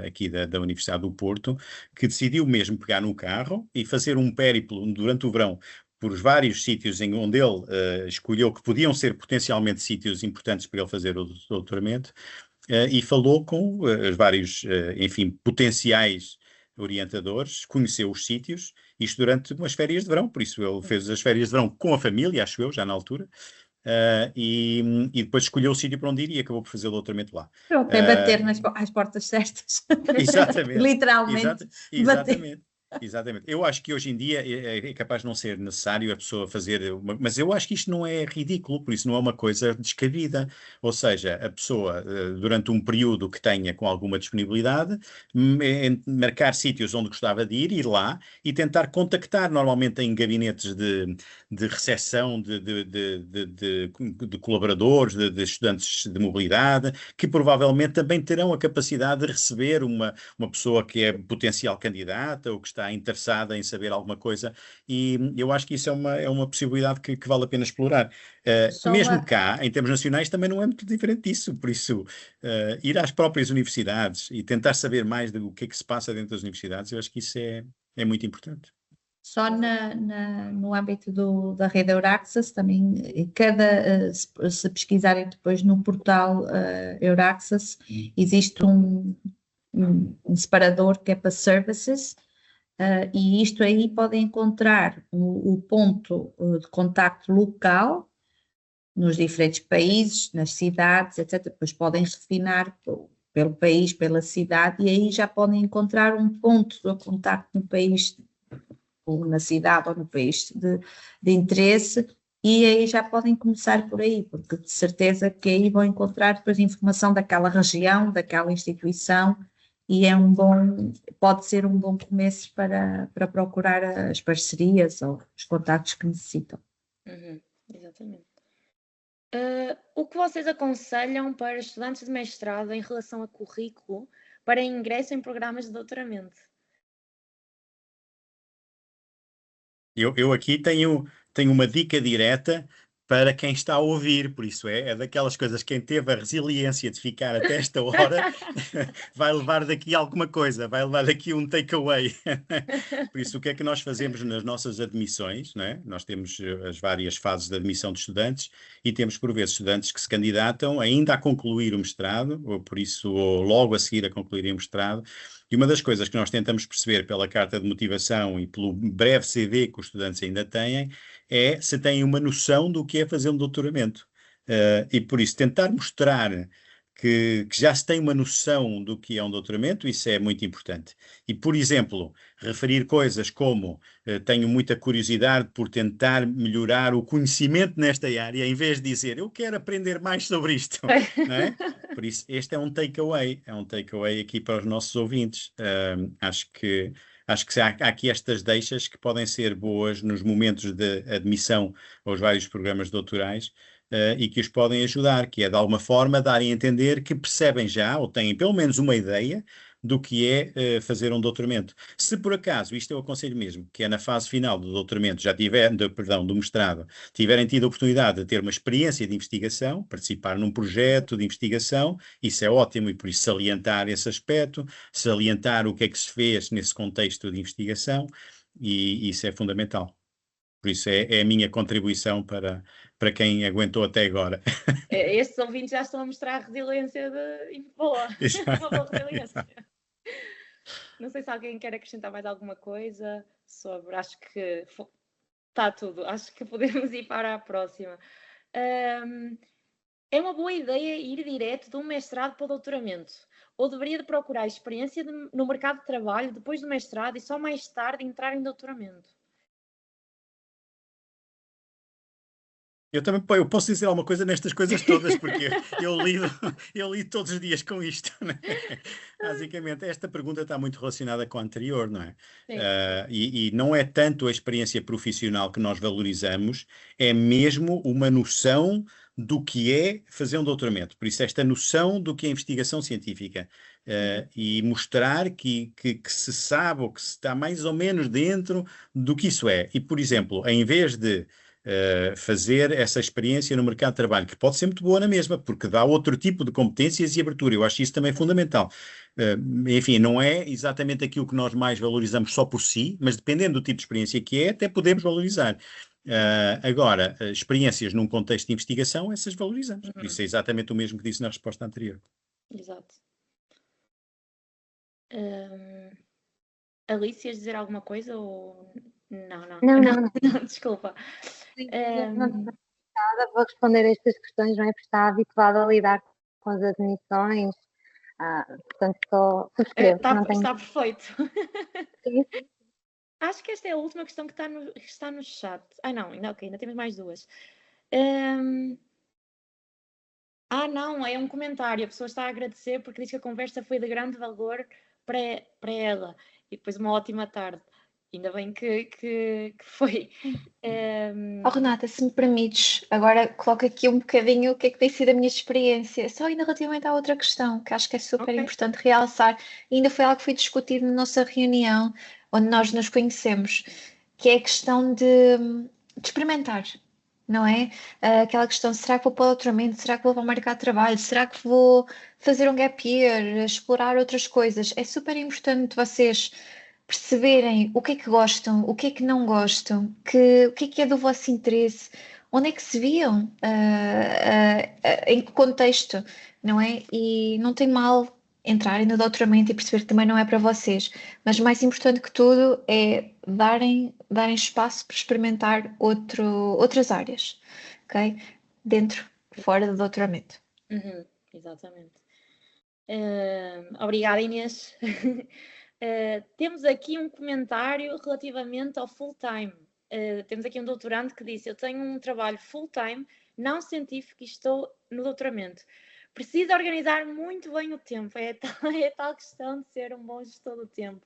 aqui da Universidade do Porto, que decidiu mesmo pegar no carro e fazer um périplo durante o verão por os vários sítios onde ele escolheu que podiam ser potencialmente sítios importantes para ele fazer o doutoramento, e falou com os vários, enfim, potenciais orientadores, conheceu os sítios, isto durante umas férias de verão, por isso ele fez as férias de verão com a família, acho eu, já na altura, e depois escolheu o sítio para onde ir e acabou por fazer o doutoramento lá. Pronto, é bater às portas certas. Exatamente. Literalmente. Exatamente. Exatamente. Eu acho que hoje em dia é capaz de não ser necessário a pessoa fazer mas eu acho que isto não é ridículo, por isso não é uma coisa descabida. Ou seja, a pessoa, durante um período que tenha com alguma disponibilidade, marcar sítios onde gostava de ir lá e tentar contactar, normalmente em gabinetes de recepção de colaboradores, de estudantes de mobilidade, que provavelmente também terão a capacidade de receber uma pessoa que é potencial candidata ou que está interessada em saber alguma coisa, e eu acho que isso é uma possibilidade que vale a pena explorar. Só Mesmo uma- cá, em termos nacionais, também não é muito diferente disso, por isso, ir às próprias universidades e tentar saber mais do que é que se passa dentro das universidades, eu acho que isso é muito importante. Só no âmbito da rede Euraccess, também, se pesquisarem depois no portal Euraccess, existe um separador que é para services, e isto aí podem encontrar o ponto de contacto local nos diferentes países, nas cidades, etc. Depois podem refinar pelo país, pela cidade, e aí já podem encontrar um ponto de contacto no país, ou na cidade, ou no país de interesse, e aí já podem começar por aí, porque de certeza que aí vão encontrar depois informação daquela região, daquela instituição, e pode ser um bom começo para procurar as parcerias ou os contactos que necessitam. Exatamente. O que vocês aconselham para estudantes de mestrado em relação a currículo para ingresso em programas de doutoramento? Eu aqui tenho uma dica direta para quem está a ouvir, por isso é daquelas coisas, quem teve a resiliência de ficar até esta hora vai levar daqui alguma coisa, vai levar daqui um takeaway. Por isso, o que é que nós fazemos nas nossas admissões, não é? Nós temos as várias fases de admissão de estudantes e temos, por vezes, estudantes que se candidatam ainda a concluir o mestrado, ou logo a seguir a concluírem o mestrado. E uma das coisas que nós tentamos perceber pela carta de motivação e pelo breve CV que os estudantes ainda têm é se têm uma noção do que é fazer um doutoramento. E por isso, tentar mostrar que já se tem uma noção do que é um doutoramento, isso é muito importante. E, por exemplo, referir coisas como tenho muita curiosidade por tentar melhorar o conhecimento nesta área, em vez de dizer eu quero aprender mais sobre isto, não é? Por isso, este é um takeaway aqui para os nossos ouvintes. Acho que há aqui estas deixas que podem ser boas nos momentos de admissão aos vários programas doutorais, e que os podem ajudar, que é de alguma forma darem a entender que percebem já, ou têm pelo menos uma ideia do que é fazer um doutoramento. Se por acaso, isto eu aconselho mesmo, que é na fase final do doutoramento, do mestrado, tiverem tido a oportunidade de ter uma experiência de investigação, participar num projeto de investigação, isso é ótimo, e por isso salientar esse aspecto, salientar o que é que se fez nesse contexto de investigação, e isso é fundamental. Por isso é a minha contribuição para quem aguentou até agora. Estes ouvintes já estão a mostrar a resiliência boa. Uma boa resiliência. Não sei se alguém quer acrescentar mais alguma coisa sobre. Acho que está tudo. Acho que podemos ir para a próxima. É uma boa ideia ir direto de um mestrado para o doutoramento? Ou deveria de procurar experiência no mercado de trabalho depois do mestrado e só mais tarde entrar em doutoramento? Eu posso dizer alguma coisa nestas coisas todas, porque eu lido todos os dias com isto, né? Basicamente, esta pergunta está muito relacionada com a anterior, não é? E não é tanto a experiência profissional que nós valorizamos, é mesmo uma noção do que é fazer um doutoramento. Por isso, esta noção do que é investigação científica, e mostrar que se sabe ou que se está mais ou menos dentro do que isso é. E, por exemplo, em vez de fazer essa experiência no mercado de trabalho, que pode ser muito boa na mesma, porque dá outro tipo de competências e abertura. Eu acho isso também fundamental. Enfim, não é exatamente aquilo que nós mais valorizamos só por si, mas dependendo do tipo de experiência que é, até podemos valorizar. Agora, experiências num contexto de investigação, essas valorizamos. Por isso é exatamente o mesmo que disse na resposta anterior. Exato. Alice, ias dizer alguma coisa ou... Não, desculpa. Vou responder a estas questões, não é? Porque está habituada a lidar com as admissões, portanto subscrevo. Está perfeito. Sim. Acho que esta é a última questão que está no chat. Não, ainda temos mais duas. Não, é um comentário. A pessoa está a agradecer porque diz que a conversa foi de grande valor para ela. E depois uma ótima tarde. Ainda bem que foi. Renata, se me permites, agora coloco aqui um bocadinho o que é que tem sido a minha experiência, só ainda relativamente à outra questão, que acho que é super importante realçar, e ainda foi algo que foi discutido na nossa reunião, onde nós nos conhecemos, que é a questão de experimentar, não é? Aquela questão, será que vou para o doutoramento? Será que vou para o mercado de trabalho? Será que vou fazer um gap year? Explorar outras coisas? É super importante vocês perceberem o que é que gostam, o que é que não gostam, o que é do vosso interesse, onde é que se viam, em que contexto, não é? E não tem mal entrarem no doutoramento e perceber que também não é para vocês, mas mais importante que tudo é darem espaço para experimentar outras áreas, ok? Dentro, fora do doutoramento. Exatamente. Obrigada, Inês. Temos aqui um comentário relativamente ao full-time. Temos aqui um doutorando que disse: eu tenho um trabalho full-time, não científico, e estou no doutoramento. Preciso organizar muito bem o tempo. É tal questão de ser um bom gestor do tempo,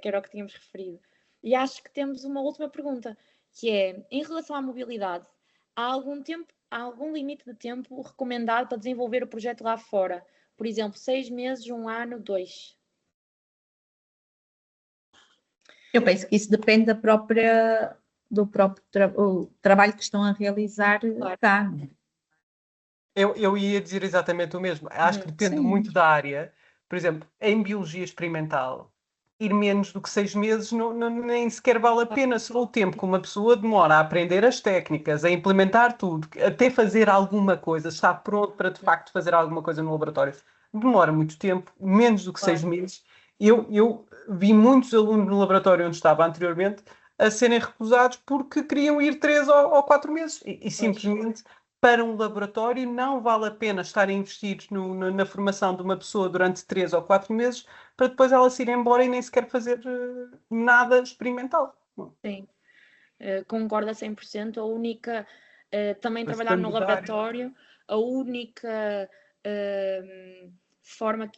que era o que tínhamos referido. E acho que temos uma última pergunta, que é, em relação à mobilidade, há algum limite de tempo recomendado para desenvolver o projeto lá fora? Por exemplo, 6 meses, 1 ano, 2? Eu penso que isso depende do próprio trabalho que estão a realizar cá. Eu ia dizer exatamente o mesmo. Acho que depende muito da área. Por exemplo, em biologia experimental, ir menos do que 6 meses nem sequer vale a pena. Se o tempo que uma pessoa demora a aprender as técnicas, a implementar tudo, até fazer alguma coisa, estar pronto para de facto fazer alguma coisa no laboratório, demora muito tempo, menos do que 6 meses. Eu vi muitos alunos no laboratório onde estava anteriormente a serem recusados porque queriam ir 3 ou 4 meses e simplesmente para um laboratório não vale a pena estar investidos na formação de uma pessoa durante 3 ou 4 meses para depois ela se ir embora e nem sequer fazer nada experimental. Sim, concordo a 100%. A única, também Mas trabalhar no depende da área. laboratório, a única forma,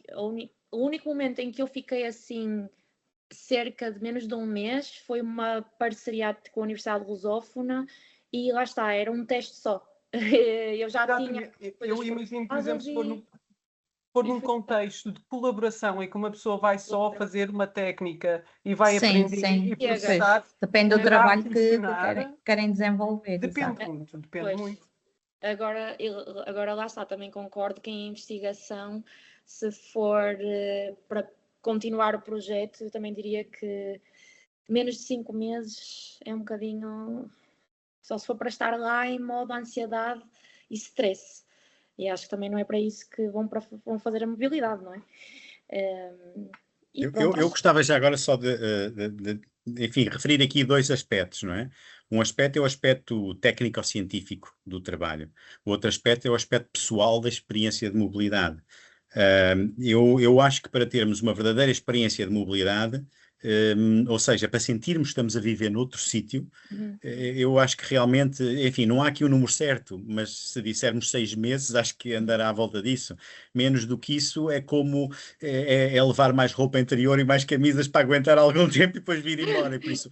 o único momento em que eu fiquei assim cerca de menos de um mês foi uma parceria com a Universidade Lusófona e lá está, era um teste só. Eu já tinha. Eu imagino, por exemplo, se for num contexto de colaboração em que uma pessoa vai só fazer uma técnica e vai aprender e processar. Depende do trabalho que querem desenvolver. Depende muito. Agora lá está, também concordo que em investigação, se for para continuar o projeto, eu também diria que menos de 5 meses é um bocadinho, só se for para estar lá em modo ansiedade e stress. E acho que também não é para isso que vão fazer a mobilidade, não é? Eu gostava já agora só enfim, referir aqui 2 aspectos, não é? Um aspecto é o aspecto técnico-científico do trabalho. O outro aspecto é o aspecto pessoal da experiência de mobilidade. Eu acho que para termos uma verdadeira experiência de mobilidade, ou seja, para sentirmos que estamos a viver noutro sítio, eu acho que realmente, enfim, não há aqui um número certo, mas se dissermos 6 meses, acho que andará à volta disso. Menos do que isso é como é levar mais roupa interior e mais camisas para aguentar algum tempo e depois vir embora. E por isso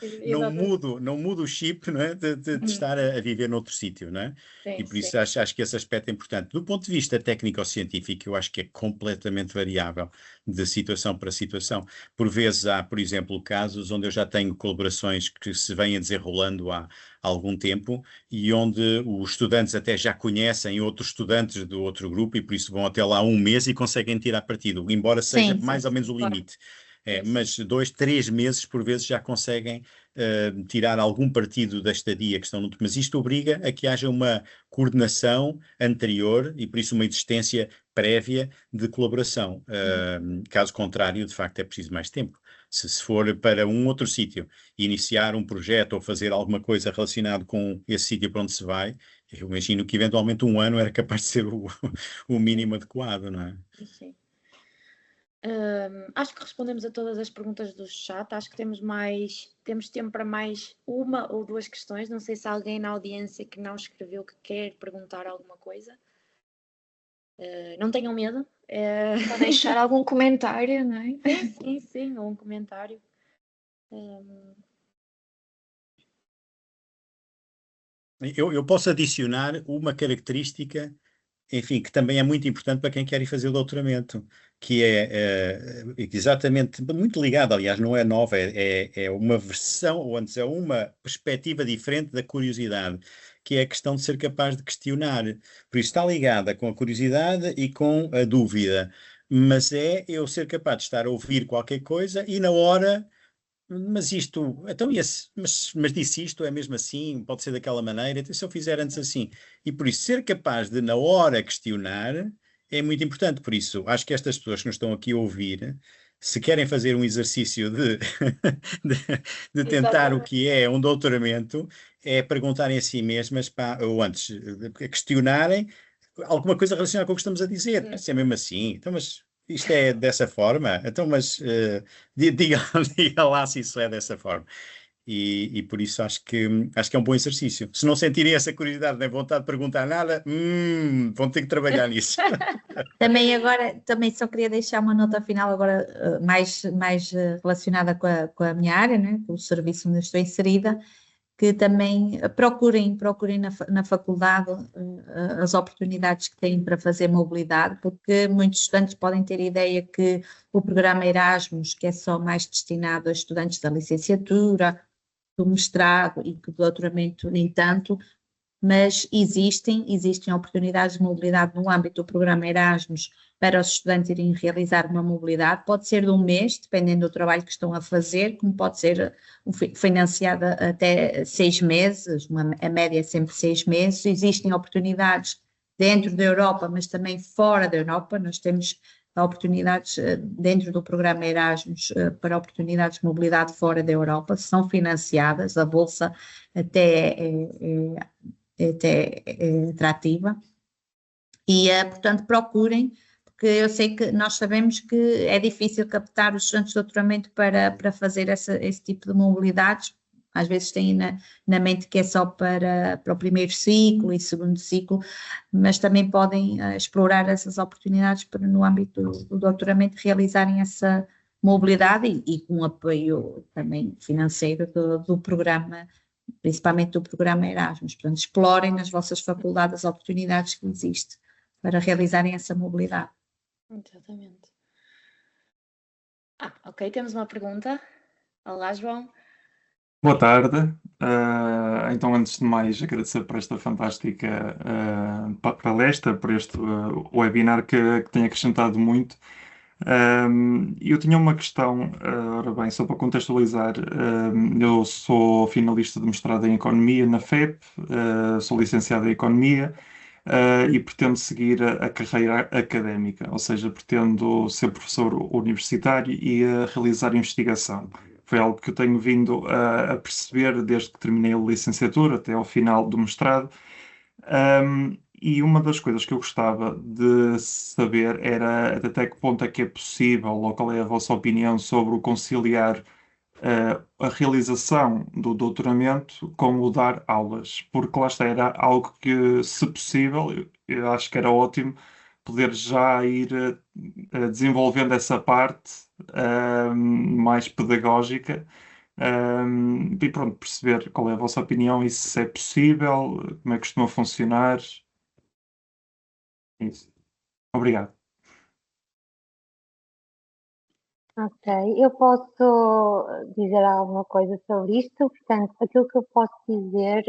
não mudo o chip, não é? de estar a viver noutro sítio, não é? Sim, e por isso acho que esse aspecto é importante. Do ponto de vista técnico-científico, eu acho que é completamente variável de situação para situação. Por vezes há, por exemplo, casos onde eu já tenho colaborações que se vêm desenrolando há algum tempo e onde os estudantes até já conhecem outros estudantes do outro grupo e por isso vão até lá um mês e conseguem tirar partido, embora seja mais ou menos o limite. Mas 2, 3 meses por vezes já conseguem tirar algum partido da estadia que estão no... Mas isto obriga a que haja uma coordenação anterior e por isso uma existência prévia de colaboração. Caso contrário, de facto, é preciso mais tempo. Se for para um outro sítio, iniciar um projeto ou fazer alguma coisa relacionada com esse sítio para onde se vai, eu imagino que eventualmente 1 ano era capaz de ser o mínimo adequado, não é? Sim. Acho que respondemos a todas as perguntas do chat. Acho que temos tempo para mais uma ou duas questões. Não sei se há alguém na audiência que não escreveu que quer perguntar alguma coisa. Não tenham medo. Ou deixar algum comentário, não é? Sim, ou um comentário. Eu posso adicionar uma característica, enfim, que também é muito importante para quem quer ir fazer o doutoramento, que é exatamente, muito ligada, aliás, não é nova, é uma versão, ou antes é uma perspectiva diferente da curiosidade, que é a questão de ser capaz de questionar. Por isso está ligada com a curiosidade e com a dúvida, mas é eu ser capaz de estar a ouvir qualquer coisa e na hora. Mas isto, então, mas disse isto, é mesmo assim, pode ser daquela maneira, então se eu fizer antes assim. E por isso, ser capaz de, na hora, questionar é muito importante. Por isso, acho que estas pessoas que nos estão aqui a ouvir, se querem fazer um exercício de tentar o que é um doutoramento, é perguntarem a si mesmas, ou antes, questionarem alguma coisa relacionada com o que estamos a dizer. Se é mesmo assim, então, mas isto é dessa forma, então, mas diga, diga lá se isso é dessa forma. E por isso acho que é um bom exercício. Se não sentirem essa curiosidade nem vontade de perguntar nada, vão ter que trabalhar nisso. Também só queria deixar uma nota final agora mais relacionada com a minha área, né, com o serviço onde eu estou inserida, que também procurem na faculdade as oportunidades que têm para fazer mobilidade, porque muitos estudantes podem ter a ideia que o programa Erasmus, que é só mais destinado a estudantes da licenciatura, do mestrado e do doutoramento nem tanto, mas existem oportunidades de mobilidade no âmbito do programa Erasmus para os estudantes irem realizar uma mobilidade, pode ser de um mês, dependendo do trabalho que estão a fazer, como pode ser financiada até 6 meses, a média é sempre 6 meses, existem oportunidades dentro da Europa, mas também fora da Europa, nós temos oportunidades dentro do programa Erasmus para oportunidades de mobilidade fora da Europa, são financiadas, a bolsa até é atrativa e, portanto, procurem, porque eu sei que nós sabemos que é difícil captar os estudantes de doutoramento para fazer esse tipo de mobilidades, às vezes têm na mente que é só para o primeiro ciclo e segundo ciclo, mas também podem explorar essas oportunidades para, no âmbito do doutoramento, realizarem essa mobilidade e com apoio também financeiro do programa, principalmente do programa Erasmus. Portanto, explorem nas vossas faculdades as oportunidades que existem para realizarem essa mobilidade. Exatamente. Ok, temos uma pergunta. Olá, João. Boa tarde. Então, antes de mais, agradecer por esta fantástica palestra, por este webinar que tem acrescentado muito. Eu tinha uma questão, ora bem, só para contextualizar, eu sou finalista de mestrado em Economia na FEP, sou licenciado em Economia e pretendo seguir a carreira académica, ou seja, pretendo ser professor universitário e realizar investigação. Foi algo que eu tenho vindo a perceber desde que terminei a licenciatura até ao final do mestrado. E uma das coisas que eu gostava de saber era até que ponto é que é possível, ou qual é a vossa opinião sobre o conciliar a realização do doutoramento com o dar aulas, porque lá está, era algo que, se possível, eu acho que era ótimo poder já ir desenvolvendo essa parte mais pedagógica. E pronto, perceber qual é a vossa opinião e se é possível, como é que costuma funcionar. Isso. Obrigado. Ok, eu posso dizer alguma coisa sobre isto. Portanto, aquilo que eu posso dizer,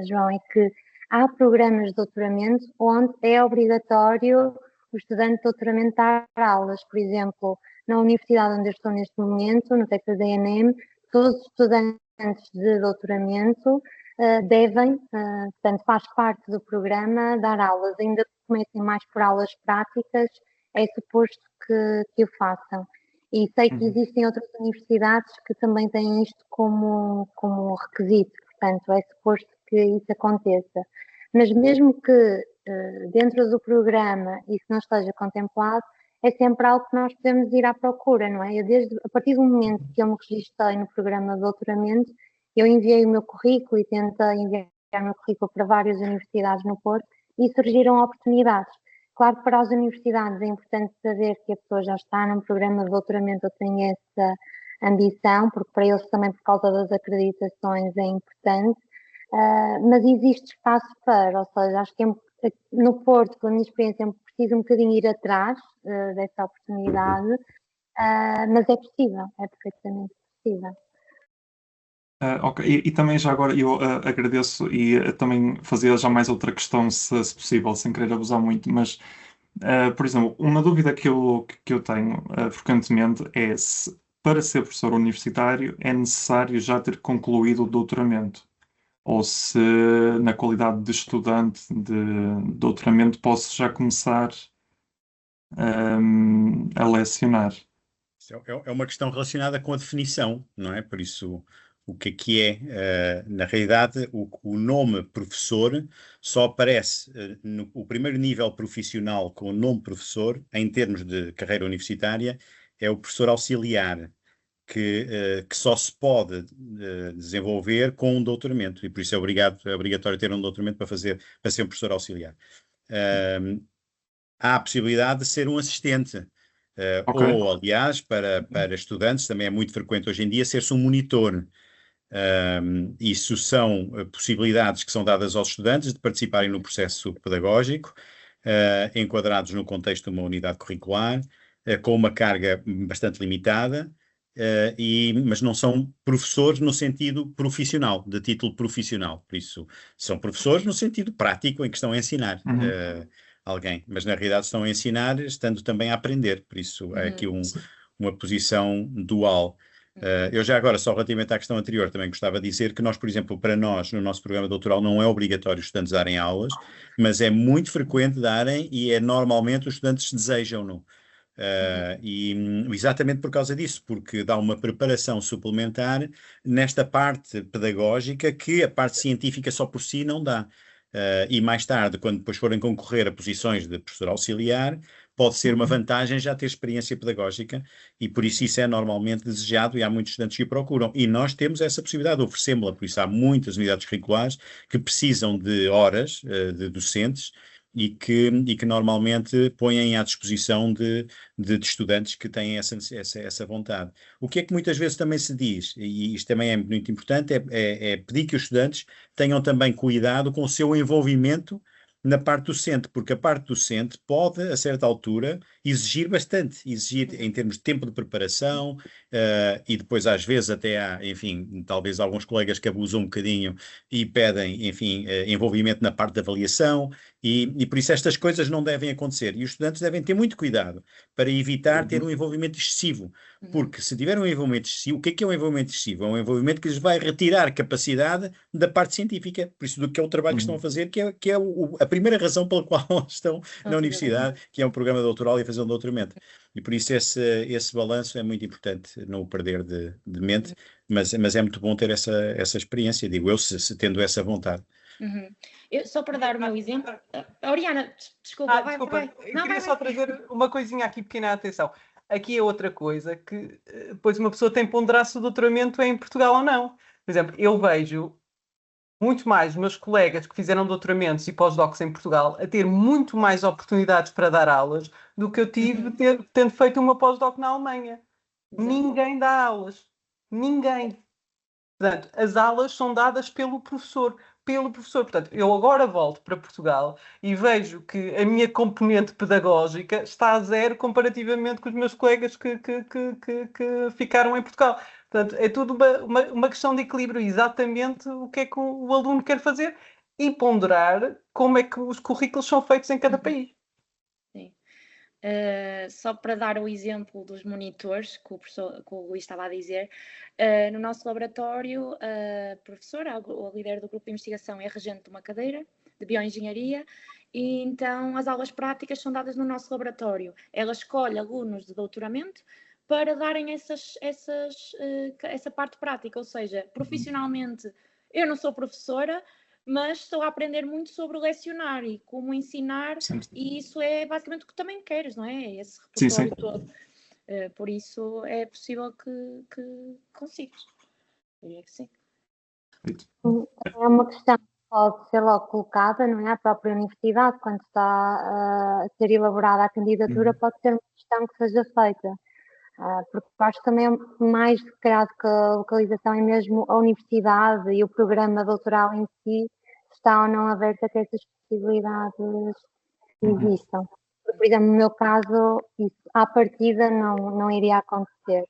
João, é que há programas de doutoramento onde é obrigatório o estudante de doutoramento dar aulas. Por exemplo, na universidade onde eu estou neste momento, no Texas A&M, todos os estudantes de doutoramento devem, portanto, faz parte do programa dar aulas. Ainda que comecem mais por aulas práticas, é suposto que o façam. E sei que existem outras universidades que também têm isto como requisito, portanto, é suposto que isso aconteça. Mas mesmo que dentro do programa isso não esteja contemplado, é sempre algo que nós podemos ir à procura, não é? A partir do momento que eu me registrei no programa de doutoramento, eu enviei o meu currículo e tentei enviar o meu currículo para várias universidades no Porto e surgiram oportunidades. Claro que para as universidades é importante saber que a pessoa já está num programa de doutoramento ou tem essa ambição, porque para eles também, por causa das acreditações, é importante, mas existe espaço para, ou seja, acho que no Porto, pela minha experiência, é preciso um bocadinho ir atrás dessa oportunidade, mas é possível, é perfeitamente possível. Ok, e também já agora eu agradeço e também fazia já mais outra questão, se possível, sem querer abusar muito, mas, por exemplo, uma dúvida que eu tenho frequentemente é se para ser professor universitário é necessário já ter concluído o doutoramento, ou se na qualidade de estudante de doutoramento posso já começar a lecionar. É uma questão relacionada com a definição, não é? Por isso, o que é? Na realidade, o nome professor só aparece no o primeiro nível profissional com o nome professor, em termos de carreira universitária, é o professor auxiliar, que só se pode desenvolver com um doutoramento, e por isso é obrigatório ter um doutoramento para ser um professor auxiliar. Há a possibilidade de ser um assistente. Ok. Ou, aliás, para estudantes, também é muito frequente hoje em dia ser-se um monitor. Isso são possibilidades que são dadas aos estudantes de participarem no processo pedagógico, enquadrados no contexto de uma unidade curricular, com uma carga bastante limitada, mas não são professores no sentido profissional, de título profissional. Por isso, são professores no sentido prático, em que estão a ensinar alguém, mas na realidade estão a ensinar, estando também a aprender. Por isso, é aqui uma posição dual. Eu já agora, só relativamente à questão anterior, também gostava de dizer que nós, por exemplo, para nós, no nosso programa doutoral, não é obrigatório os estudantes darem aulas, mas é muito frequente darem e normalmente os estudantes desejam-no. E exatamente por causa disso, porque dá uma preparação suplementar nesta parte pedagógica que a parte científica só por si não dá. E mais tarde, quando depois forem concorrer a posições de professor auxiliar, pode ser uma vantagem já ter experiência pedagógica e por isso é normalmente desejado e há muitos estudantes que o procuram. E nós temos essa possibilidade, oferecemos-la, por isso há muitas unidades curriculares que precisam de horas de docentes e que normalmente põem à disposição de estudantes que têm essa vontade. O que é que muitas vezes também se diz, e isto também é muito importante, é pedir que os estudantes tenham também cuidado com o seu envolvimento na parte docente, porque a parte docente pode, a certa altura, exigir em termos de tempo de preparação, e depois às vezes até há, enfim, talvez alguns colegas que abusam um bocadinho e pedem, enfim, envolvimento na parte da avaliação, e por isso estas coisas não devem acontecer. E os estudantes devem ter muito cuidado para evitar ter um envolvimento excessivo, porque se tiver um envolvimento excessivo, o que é um envolvimento excessivo? É um envolvimento que lhes vai retirar capacidade da parte científica, por isso do que é o trabalho que estão a fazer, que é a primeira razão pela qual estão na universidade, que é um programa doutoral e a fazer um doutoramento. E por isso esse balanço é muito importante, não o perder de mente, mas é muito bom ter essa experiência, digo eu, se tendo essa vontade. Só para dar o meu exemplo, Oriana, desculpa, vai. Eu queria só trazer uma coisinha aqui pequena, atenção. Aqui é outra coisa que depois uma pessoa tem que ponderar se o doutoramento é em Portugal ou não. Por exemplo, eu vejo muito mais meus colegas que fizeram doutoramentos e pós-docs em Portugal a ter muito mais oportunidades para dar aulas do que eu tive tendo feito uma pós-doc na Alemanha. Ninguém dá aulas. Ninguém. Portanto, as aulas são dadas pelo professor. Portanto, eu agora volto para Portugal e vejo que a minha componente pedagógica está a zero comparativamente com os meus colegas que ficaram em Portugal. Portanto, é tudo uma questão de equilíbrio, exatamente o que é que o aluno quer fazer e ponderar como é que os currículos são feitos em cada país. Sim. Só para dar o exemplo dos monitores que o Luís estava a dizer, no nosso laboratório, a professora, o líder do grupo de investigação, é regente de uma cadeira de bioengenharia e então as aulas práticas são dadas no nosso laboratório. Ela escolhe alunos de doutoramento para darem essa parte prática, ou seja, profissionalmente eu não sou professora, mas estou a aprender muito sobre lecionar e como ensinar, Sim. e isso é basicamente o que também queres, não é? Esse Sim, sim. repertório todo. Por isso é possível que consigas. Eu diria que sim. É uma questão que pode ser logo colocada, não é? A própria universidade, quando está a ser elaborada a candidatura, pode ser uma questão que seja feita. Porque acho que também é mais do que a localização é mesmo a universidade e o programa doutoral em si, está ou não aberto a que essas possibilidades existam. Por exemplo, no meu caso, isso à partida não iria acontecer.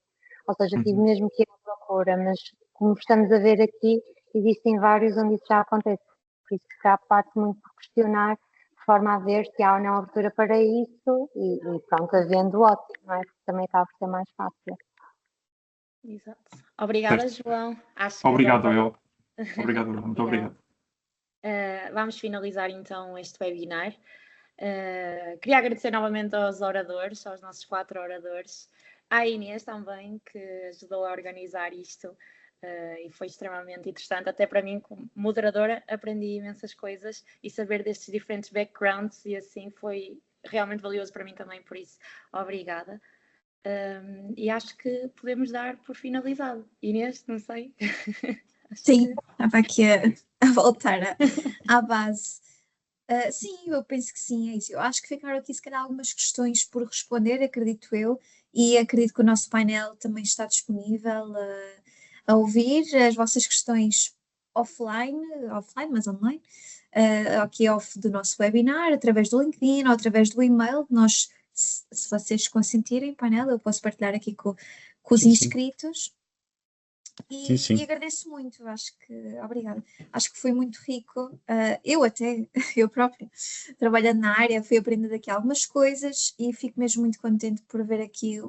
Ou seja, tive mesmo que ir à procura, mas como estamos a ver aqui, existem vários onde isso já acontece. Por isso que há parte muito por questionar, de forma a ver se há ou não abertura para isso e pronto, havendo ótimo, não é? Porque também acaba por ser mais fácil. Exato. Obrigada, João. Acho que Obrigado, eu. Obrigado, muito obrigado. Vamos finalizar então este webinar. Queria agradecer novamente aos oradores, aos nossos 4 oradores, à Inês também, que ajudou a organizar isto e foi extremamente interessante. Até para mim, como moderadora, aprendi imensas coisas e saber destes diferentes backgrounds e assim foi realmente valioso para mim também, por isso, obrigada. E acho que podemos dar por finalizado. Inês, não sei. Sim, estava aqui a voltar à base. Sim, eu penso que sim, é isso. Eu acho que ficaram aqui, se calhar, algumas questões por responder, acredito eu, e acredito que o nosso painel também está disponível a ouvir as vossas questões offline, mas online, aqui off do nosso webinar, através do LinkedIn ou através do e-mail. Nós, se vocês consentirem, painel, eu posso partilhar aqui com os inscritos. E agradeço muito, obrigada. Acho que foi muito rico. Eu própria, trabalhando na área, fui aprendendo aqui algumas coisas e fico mesmo muito contente por ver aqui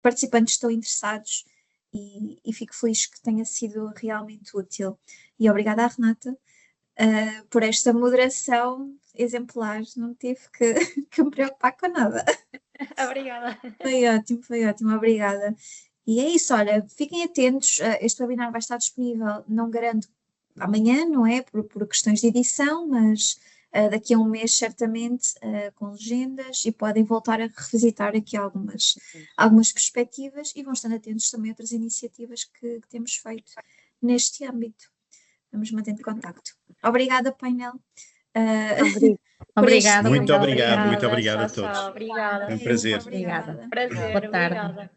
participantes tão interessados e fico feliz que tenha sido realmente útil. E obrigada à Renata por esta moderação exemplar, não tive que me preocupar com nada. Obrigada. Foi ótimo, obrigada. E é isso, olha, fiquem atentos, este webinar vai estar disponível, não garanto amanhã, não é, por questões de edição, mas daqui a um mês certamente, com legendas, e podem voltar a revisitar aqui algumas perspectivas e vão estando atentos também a outras iniciativas que temos feito neste âmbito. Vamos mantendo contacto. Obrigada, painel. Obrigada. Muito obrigado a Tchau, todos. tchau. Obrigada. Foi um prazer. Obrigada. Prazer, Boa tarde. obrigada.